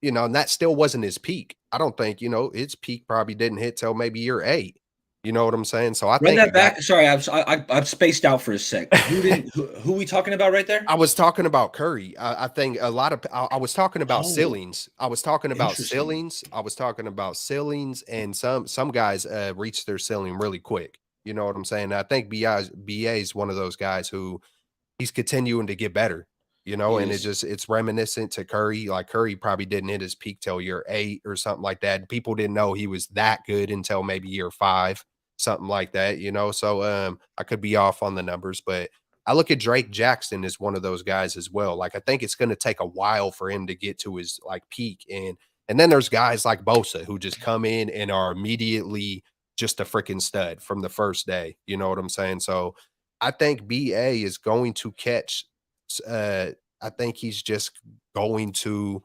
and that still wasn't his peak. I don't think, his peak probably didn't hit till maybe year 8. You know what I'm saying? So I Run think a that guy back. Sorry, I've spaced out for a sec. Who we talking about right there? I was talking about Curry. I think a lot of I was talking about Oh, ceilings. I was talking about interesting. ceilings. I was talking about ceilings, and some guys reach their ceiling really quick. You know what I'm saying? I think BA is one of those guys who he's continuing to get better, He and is. it's reminiscent to Curry. Like Curry probably didn't hit his peak till year 8 or something like that. People didn't know he was that good until maybe year 5, something like that. So I could be off on the numbers, but I look at Drake Jackson as one of those guys as well. Like I think it's going to take a while for him to get to his like peak, and then there's guys like Bosa who just come in and are immediately just a freaking stud from the first day. You know what I'm saying? So I think BA is going to catch. Uh, I think he's just going to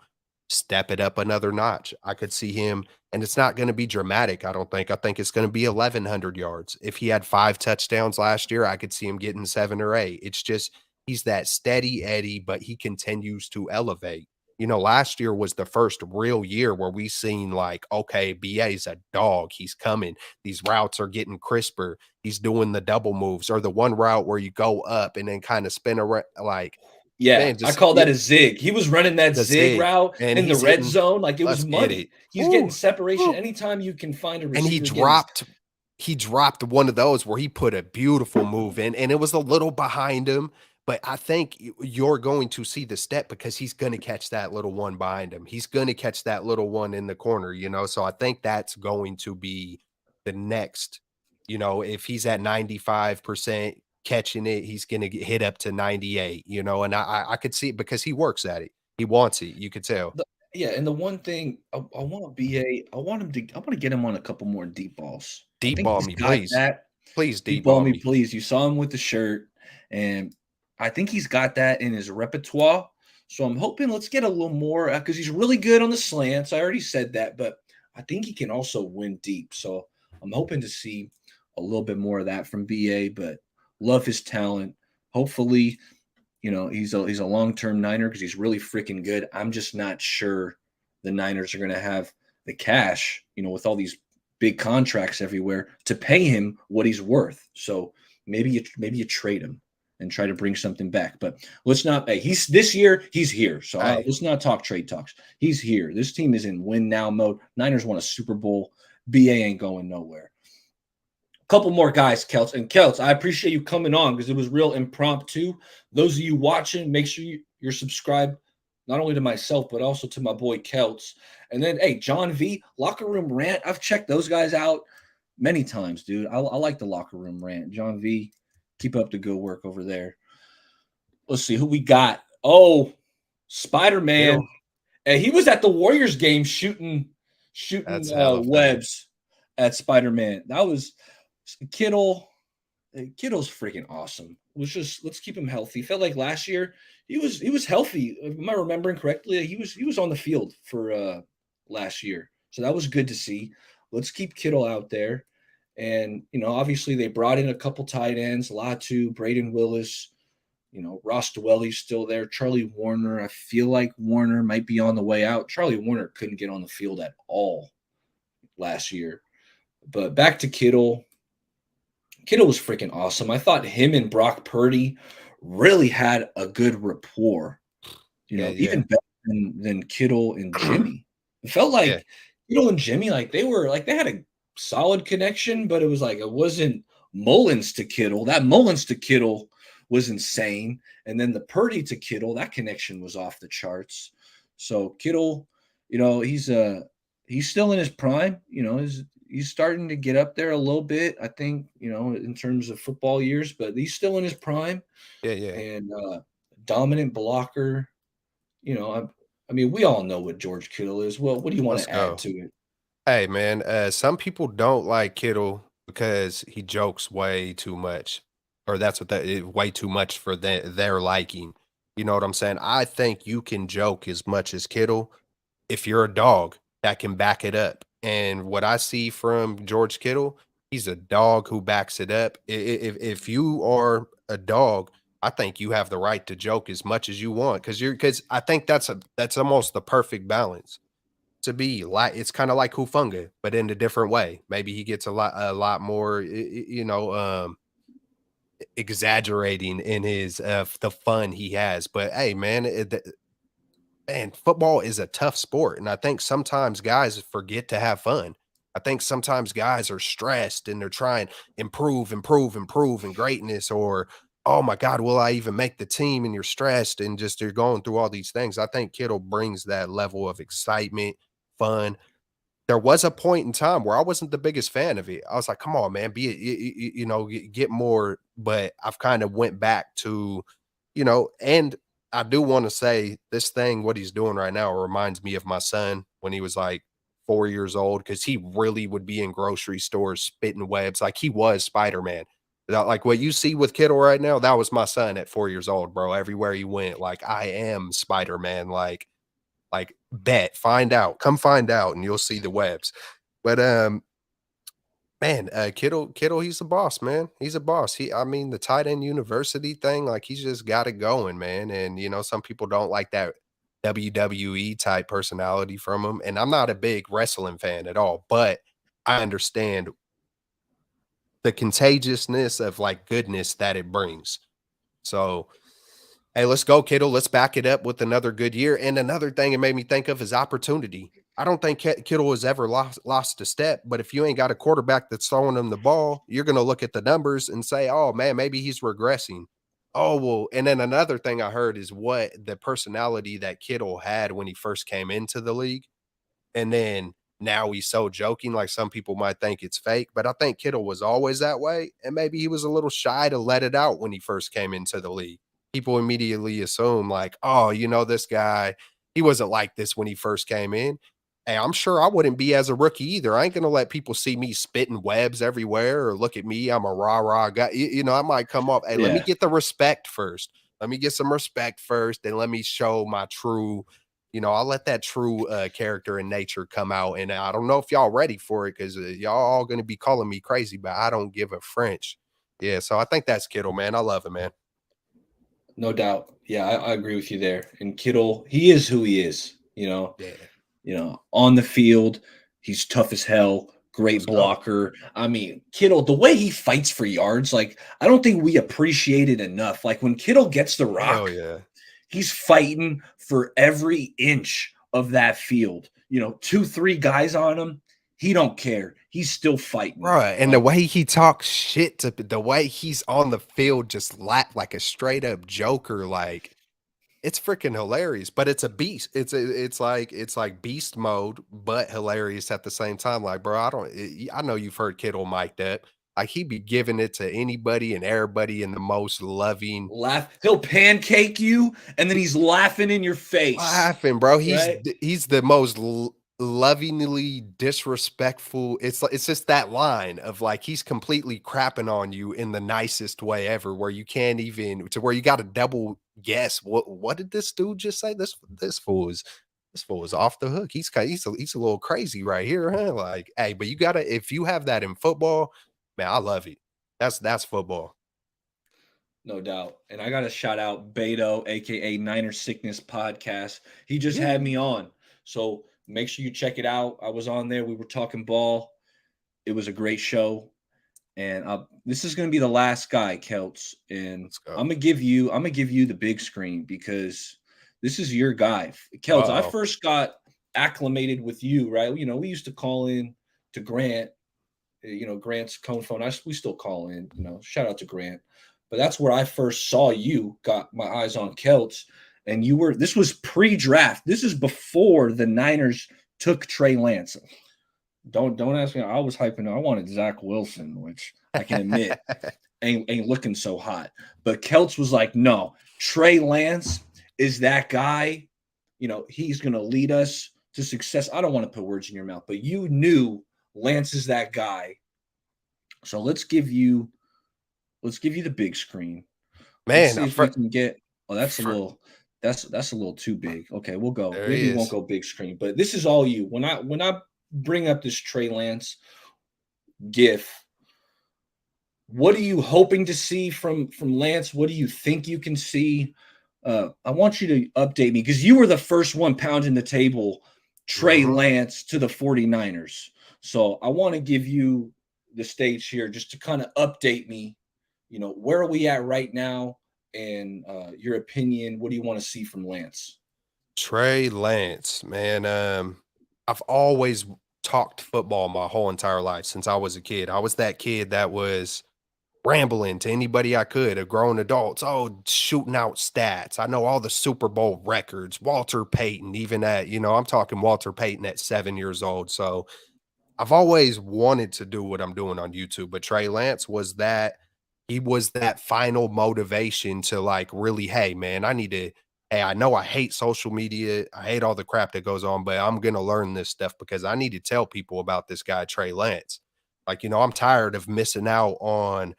step it up another notch. I could see him, and it's not going to be dramatic. I don't think. I think it's going to be 1,100 yards. If he had 5 touchdowns last year, I could see him getting 7 or 8. It's just he's that steady Eddie, but he continues to elevate. Last year was the first real year where we seen like, okay, BA's a dog. He's coming. These routes are getting crisper. He's doing the double moves or the one route where you go up and then kind of spin around. Like, Yeah, man, I just call that a zig. He was running that the zig zig, route and in the he's red hitting. zone like it was Let's get it. money. He's getting Ooh, separation ooh. anytime you can find a And he receiver getting. dropped one of those where he put a beautiful move in, and it was a little behind him, but I think you're going to see the step because he's gonna catch that little one behind him. He's gonna catch that little one in the corner. So I think that's going to be the next, if he's at 95% catching it, he's gonna get hit up to 98, and I could see it because he works at it. He wants it, you could tell. The Yeah, and the one thing I want BA, I want to get him on a couple more deep balls. I Deep think ball he's me, got please. that. Please Deep deep ball ball me, me. please. You saw him with the shirt, and I think he's got that in his repertoire. So I'm hoping let's get a little more because he's really good on the slants. I already said that, but I think he can also win deep. So I'm hoping to see a little bit more of that from BA, but love his talent. Hopefully, he's a long-term Niner because he's really freaking good. I'm just not sure the Niners are going to have the cash, with all these big contracts everywhere to pay him what he's worth. So maybe you trade him and try to bring something back. But let's not. Hey, he's this year he's here. So Hey. let's not talk trade talks. He's here. This team is in win now mode. Niners won a Super Bowl. BA ain't going nowhere. Couple more guys, Celts. And Celts, I appreciate you coming on because it was real impromptu. Those of you watching, make sure you're subscribed not only to myself, but also to my boy Celts. And then, hey, John V, Locker Room Rant. I've checked those guys out many times, dude. I like the Locker Room Rant. John V, keep up the good work over there. Let's see who we got. Oh, Spider Man. Kittle, And he was at the Warriors game shooting that's hella funny. webs at Spider Man. That was Kittle. Kittle's freaking awesome. Let's keep him healthy. Felt like last year he was healthy. Am I remembering correctly? He was on the field for last year, so that was good to see. Let's keep Kittle out there, and obviously they brought in a couple tight ends, Latu, Braden Willis. Ross Dwelly's still there. Charlie Warner. I feel like Warner might be on the way out. Charlie Warner couldn't get on the field at all last year. But back to Kittle. Kittle was freaking awesome. I thought him and Brock Purdy really had a good rapport, Yeah, even yeah. better than Kittle and Jimmy. It felt Yeah, like Kittle and Jimmy, like they had a solid connection, but it was like it wasn't Mullins to Kittle. That Mullins to Kittle was insane. And then the Purdy to Kittle, that connection was off the charts. So Kittle, he's still in his prime, he's starting to get up there a little bit, I think, in terms of football years, but he's still in his prime yeah, yeah. and dominant blocker. I mean, we all know what George Kittle is. Well, what do you want Let's to add go. to it? Hey, man, some people don't like Kittle because he jokes way too much, or that's what way too much for their liking. You know what I'm saying? I think you can joke as much as Kittle if you're a dog that can back it up. And what I see from George Kittle, He's a dog who backs it up. If you are a dog, I think you have the right to joke as much as you want because I think that's almost the perfect balance to be like it's kind of like Hufanga, but in a different way. Maybe he gets a lot more exaggerating in his the fun he has. But hey, man, man, football is a tough sport, and I think sometimes guys forget to have fun. I think sometimes guys are stressed and they're trying improve, improve, improve and greatness, or oh my God, will I even make the team? And you're stressed and just you're going through all these things. I think Kittle brings that level of excitement, fun. There was a point in time where I wasn't the biggest fan of it. I was like, "Come on, man, be it, get more." But I've kind of went back to, and I do want to say this thing, what he's doing right now, reminds me of my son when he was like 4 years old, because he really would be in grocery stores spitting webs like he was Spider Man. Like what you see with Kittle right now, that was my son at 4 years old, bro. Everywhere he went, like I am Spider Man, like, bet, find out, come find out, and you'll see the webs. But man, Kittle, he's a boss, man. He's a boss. I mean, the tight end university thing, like he's just got it going, man. And some people don't like that WWE type personality from him. And I'm not a big wrestling fan at all, but I understand the contagiousness of like goodness that it brings. So hey, let's go, Kittle. Let's back it up with another good year. And another thing it made me think of is opportunity. I don't think Kittle has ever lost a step, but if you ain't got a quarterback that's throwing him the ball, you're going to look at the numbers and say, "Oh man, maybe he's regressing." Oh well, and then another thing I heard is what the personality that Kittle had when he first came into the league. And then now he's so joking, like some people might think it's fake, but I think Kittle was always that way. And maybe he was a little shy to let it out when he first came into the league. People immediately assume, like, oh, this guy, he wasn't like this when he first came in. Hey, I'm sure I wouldn't be as a rookie either. I ain't gonna let people see me spitting webs everywhere or look at me. I'm a rah-rah guy. I might come off. Hey, let me Yeah. get the respect first. Let me get some respect first, and let me show my true I'll let that true character and nature come out. And I don't know if y'all ready for it because y'all all going to be calling me crazy, but I don't give a French. Yeah. So I think that's Kittle, man. I love him, man. No doubt. Yeah, I agree with you there. And Kittle, he is who he is. Yeah. On the field, he's tough as hell. Great Let's go. blocker. I mean, Kittle, the way he fights for yards, like I don't think we appreciate it enough. Like when Kittle gets the Hell rock, yeah. he's fighting for every inch of that field. 2, 3 guys on him. He don't care. He's still fighting. Right. And the Like, way he talks shit the way he's on the field, just like a straight up joker, like it's freaking hilarious, but it's a beast. It's like beast mode, but hilarious at the same time. Like, bro, I know you've heard Kittle mic'd up. Like he be giving it to anybody and everybody in the most loving laugh. He'll pancake you, and then he's laughing in your face. laughing, bro. Right? He's the most lovingly disrespectful. It's just that line of like he's completely crapping on you in the nicest way ever, where you can't even to where you got to double guess what did this dude just say? This fool is off the hook. He's a little crazy right here, huh? Like, hey, but you gotta if you have that in football, man, I love it. That's football. No doubt. And I got to shout out Beto, aka Niner Sickness Podcast. He just Yeah, had me on. So make sure you check it out. I was on there. We were talking ball. It was a great show. And this is going to be the last guy, Celts. And let's I'm go. gonna give you the big screen because this is your guy, Celts. I Uh-oh. first got acclimated with you, right? We used to call in to Grant. Grant's cone phone. We still call in. Shout out to Grant. But that's where I first saw you. Got my eyes on Celts, and you were. This was pre-draft. This is before the Niners took Trey Lance. Don't ask me. I was hyping. I wanted Zach Wilson, which I can admit ain't looking so hot. But Celts was like, no, Trey Lance is that guy. He's gonna lead us to success. I don't want to put words in your mouth, but you knew Lance is that guy. So let's give you the big screen. Let's Man, see I if we can get. Oh, that's a for little. That's a little too big. Okay, we'll go. there he Maybe we won't is. go big screen, but this is all you. When I bring up this Trey Lance GIF, What are you hoping to see from Lance? What do you think you can see? I want you to update me because you were the first one pounding the table, Trey Mhm. Lance to the 49ers. So I want to give you the stage here just to kind of update me. Where are we at right now? And your opinion, what do you want to see from Lance? Trey Lance, man, I've always talked football my whole entire life since I was a kid. I was that kid that was rambling to anybody I could, of grown adults, oh, shooting out stats. I know all the Super Bowl records, Walter Payton, even at, I'm talking Walter Payton at 7 years old. So I've always wanted to do what I'm doing on YouTube, but Trey Lance was that he was that final motivation to like really, hey man, hey, I know I hate social media. I hate all the crap that goes on, but I'm gonna learn this stuff because I need to tell people about this guy, Trey Lance. Like, I'm tired of missing out on,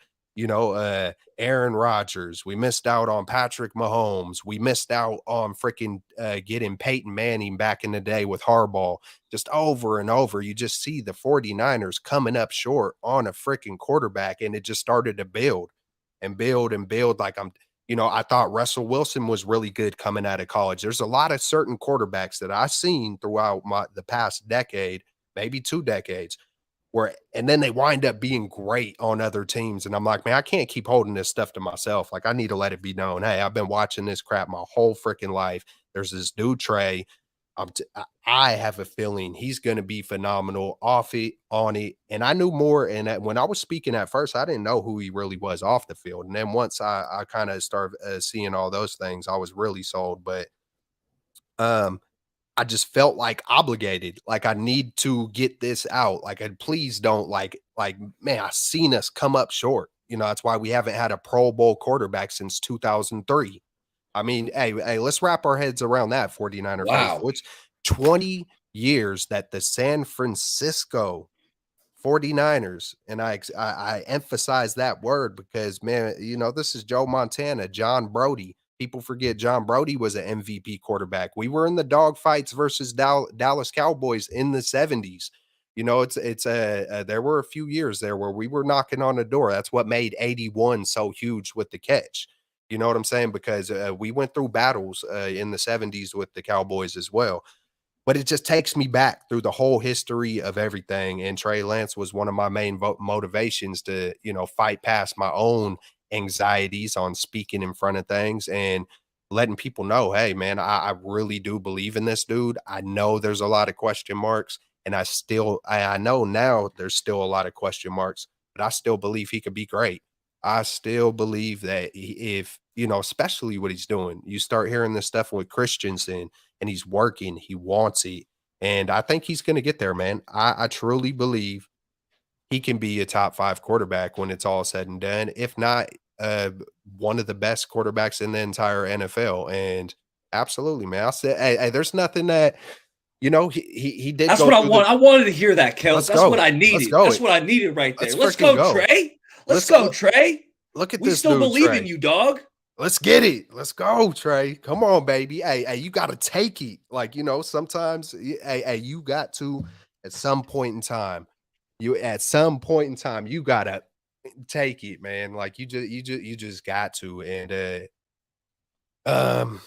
Aaron Rodgers. We missed out on Patrick Mahomes. We missed out on freaking getting Peyton Manning back in the day with Harbaugh. Just over and over, you just see the 49ers coming up short on a freaking quarterback, and it just started to build and build and build. Like I thought Russell Wilson was really good coming out of college. There's a lot of certain quarterbacks that I've seen throughout the past decade, maybe 2 decades, and then they wind up being great on other teams. And I'm like, man, I can't keep holding this stuff to myself. Like, I need to let it be known. Hey, I've been watching this crap my whole freaking life. There's this dude, Trey. I have a feeling he's going to be phenomenal off it, on it. And I knew more. And when I was speaking at first, I didn't know who he really was off the field. And then once I kind of started seeing all those things, I was really sold. But um, I just felt like obligated, like I need to get this out. Like, and please don't man, I seen us come up short. That's why we haven't had a Pro Bowl quarterback since 2003. I mean, hey, let's wrap our heads around that, 49er Wow. faithful. It's 20 years that the San Francisco 49ers, and I emphasize that word because, man, this is Joe Montana, John Brody. People forget John Brody was an MVP quarterback. We were in the dog fights versus Dallas Cowboys in the 70s. There were a few years there where we were knocking on the door. That's what made 81 so huge with the catch. You know what I'm saying? Because we went through battles in the 70s with the Cowboys as well, but it just takes me back through the whole history of everything. And Trey Lance was one of my main motivations to, fight past my own anxieties on speaking in front of things and letting people know, hey, man, I really do believe in this dude. I know there's a lot of question marks. And I know now there's still a lot of question marks, but I still believe he could be great. I still believe that if, especially what he's doing, you start hearing this stuff with Christensen and he's working, he wants it. And I think he's going to get there, man. I truly believe he can be a top 5 quarterback when it's all said and done. If not, uh, one of the best quarterbacks in the entire NFL. And absolutely, man. I'll say, hey, there's nothing that, he did That's go what I through the, want. I wanted to hear that, Kels. let's That's what go. I Let's needed. go. That's what I needed right there. Let's Let's freaking go, go. Trey. Let's Let's go, Trey. look at We this still dude, believe in Trey. you, dog. Let's get it. Let's go, Trey. Come on, baby. Hey, you got to take it. Like, sometimes, hey, you got to, at some point in time, you got to take it, man. Like, you just got to. And, um,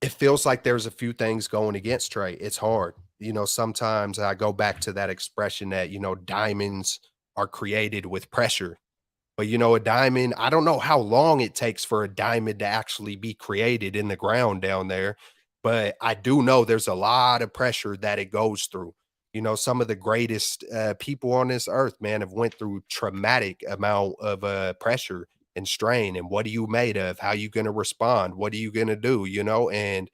it feels like there's a few things going against Trey. It's hard. Sometimes I go back to that expression that, diamonds are created with pressure. But a diamond, I don't know how long it takes for a diamond to actually be created in the ground down there, but I do know there's a lot of pressure that it goes through. Some of the greatest people on this earth, man, have went through traumatic amount of pressure and strain. And what are you made of? How you going to respond? What are you going to do? And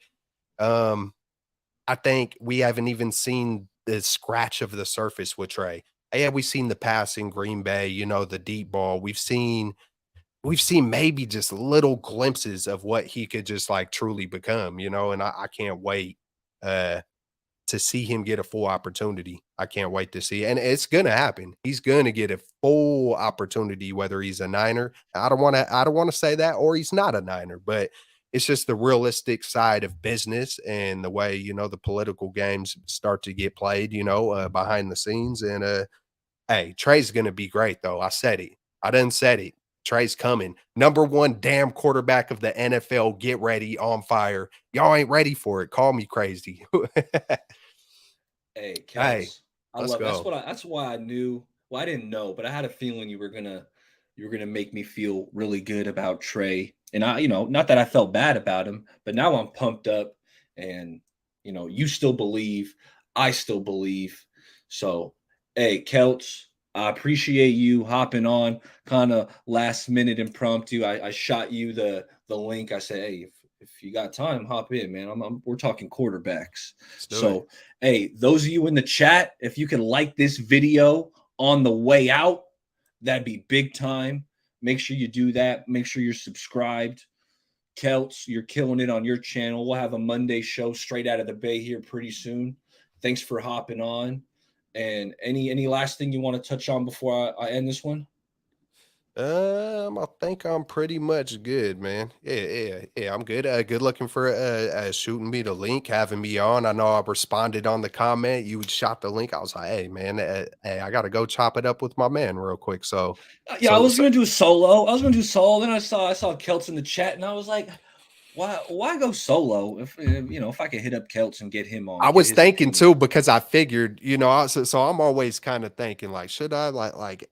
um, I think we haven't even seen the scratch of the surface with Trey. Yeah, we've seen the pass in Green Bay, the deep ball. We've seen maybe just little glimpses of what he could just like truly become, and I can't wait uh to see him get a full opportunity. I can't wait to see. And it's gonna happen. He's gonna get a full opportunity, whether he's a Niner. I don't wanna say that, or he's not a Niner, but it's just the realistic side of business and the way, the political games start to get played, behind the scenes. And hey, Trey's gonna be great though. I said it. I done said it. Trey's coming. Number one damn quarterback of the NFL. Get ready, on fire. Y'all ain't ready for it. Call me crazy. Hey, Hey, Celts. I let's love go. that's why I knew. Well, I didn't know, but I had a feeling you were gonna make me feel really good about Trey. And I, not that I felt bad about him, but now I'm pumped up and you still believe, I still believe. So hey, Celts, I appreciate you hopping on kind of last minute impromptu. I shot you the link. I said, hey, if you got time, hop in, man. We're talking quarterbacks. Let's do it. So hey, those of you in the chat, if you can like this video on the way out, that'd be big time. Make sure you do that. Make sure you're subscribed. Celts, you're killing it on your channel. We'll have a Monday show straight out of the Bay here pretty soon. Thanks for hopping on. And any last thing you want to touch on before I end this one? I think I'm pretty much good, man. Yeah. I'm good. Good looking for shooting me the link, having me on. I know I responded on the comment. You shot the link. I was like, hey, man, hey, I gotta go chop it up with my man real quick. Yeah, I was So gonna do a solo. I was gonna do solo. Then I saw Celts in the chat, and I was like, why go solo if I could hit up Celts and get him on, I get was his thinking opinion. too, because I figured, so I'm always kind of thinking like, should I like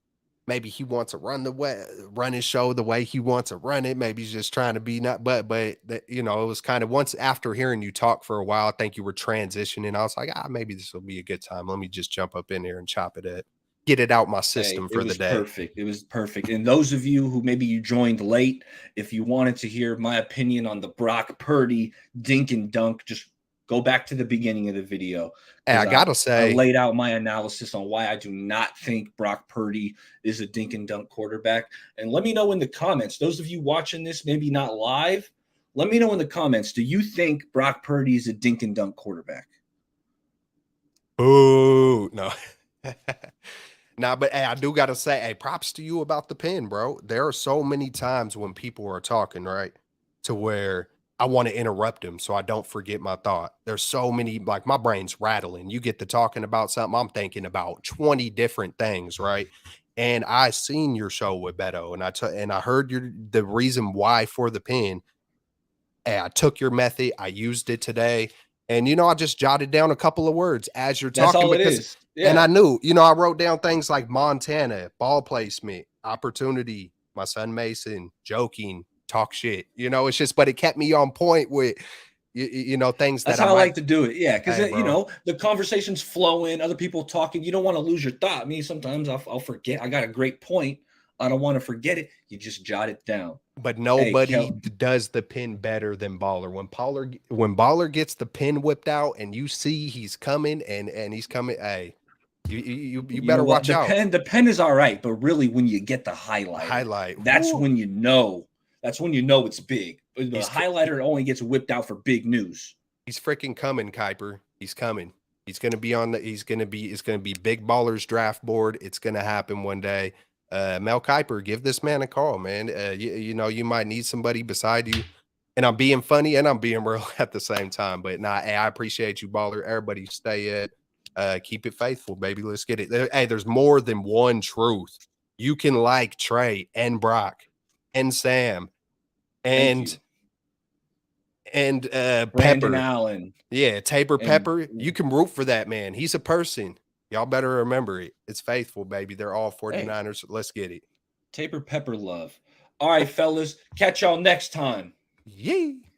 maybe he wants to run his show the way he wants to run it. Maybe he's just trying to be not, but that, it was kind of once after hearing you talk for a while, I think you were transitioning. I was like, maybe this will be a good time. Let me just jump up in here and chop it up, get it out my Hey, system it for the was day. perfect. It was perfect. And those of you who maybe you joined late, if you wanted to hear my opinion on the Brock Purdy Dink and Dunk, just go back to the beginning of the video Hey, because I gotta I say, laid out my analysis on why I do not think Brock Purdy is a dink and dunk quarterback. And let me know in the comments, those of you watching this, maybe not live, let me know in the comments, do you think Brock Purdy is a dink and dunk quarterback? boo, no. Nah, but hey, I do gotta say, hey, props to you about the pen, bro. There are so many times when people are talking, right, to where I want to interrupt them so I don't forget my thought. There's so many, like my brain's rattling. You get to talking about something, I'm thinking about 20 different things, right? And I seen your show with Beto, and I heard the reason why for the pen. Hey, I took your method, I used it today, and I just jotted down a couple of words as you're That's talking all it because is. and I Yeah. knew, I wrote down things like Montana, ball placement, opportunity, my son Mason, joking, talk shit. It's just, but it kept me on point with things That's that I how I might. like to do it. Yeah, because Hey, bro, the conversation's flowing, other people talking. You don't want to lose your thought. Me, sometimes I'll forget. I got a great point. I don't want to forget it. You just jot it down. but Hey, nobody Kel, does the pin better than Baller. When Baller gets the pin whipped out and you see he's coming and he's coming, hey, you you know better what? watch The out. pen, the pen is all right, but really, when you get the highlighter, Highlight. that's Whoo. when you know. That's when you know it's big. The He's highlighter only gets whipped out for big news. he's freaking coming, Kuiper. He's coming. He's gonna be on the. He's gonna be. It's gonna be Big Ballers draft board. It's gonna happen one day. Mel Kiper, give this man a call, man. You might need somebody beside you. And I'm being funny and I'm being real at the same time. But nah, hey, I appreciate you, baller. Everybody, stay keep it faithful, baby. Let's get it. Hey, there's more than one truth. You can like Trey and Brock and Sam Thank and you, Brandon Pepper. Allen, Yeah, Tabor and Pepper, you can root for that man. He's a person. Y'all better remember it. It's faithful, baby. They're all hey, 49ers. Let's get it. Taper Pepper love. All right, fellas, catch y'all next time. Yee.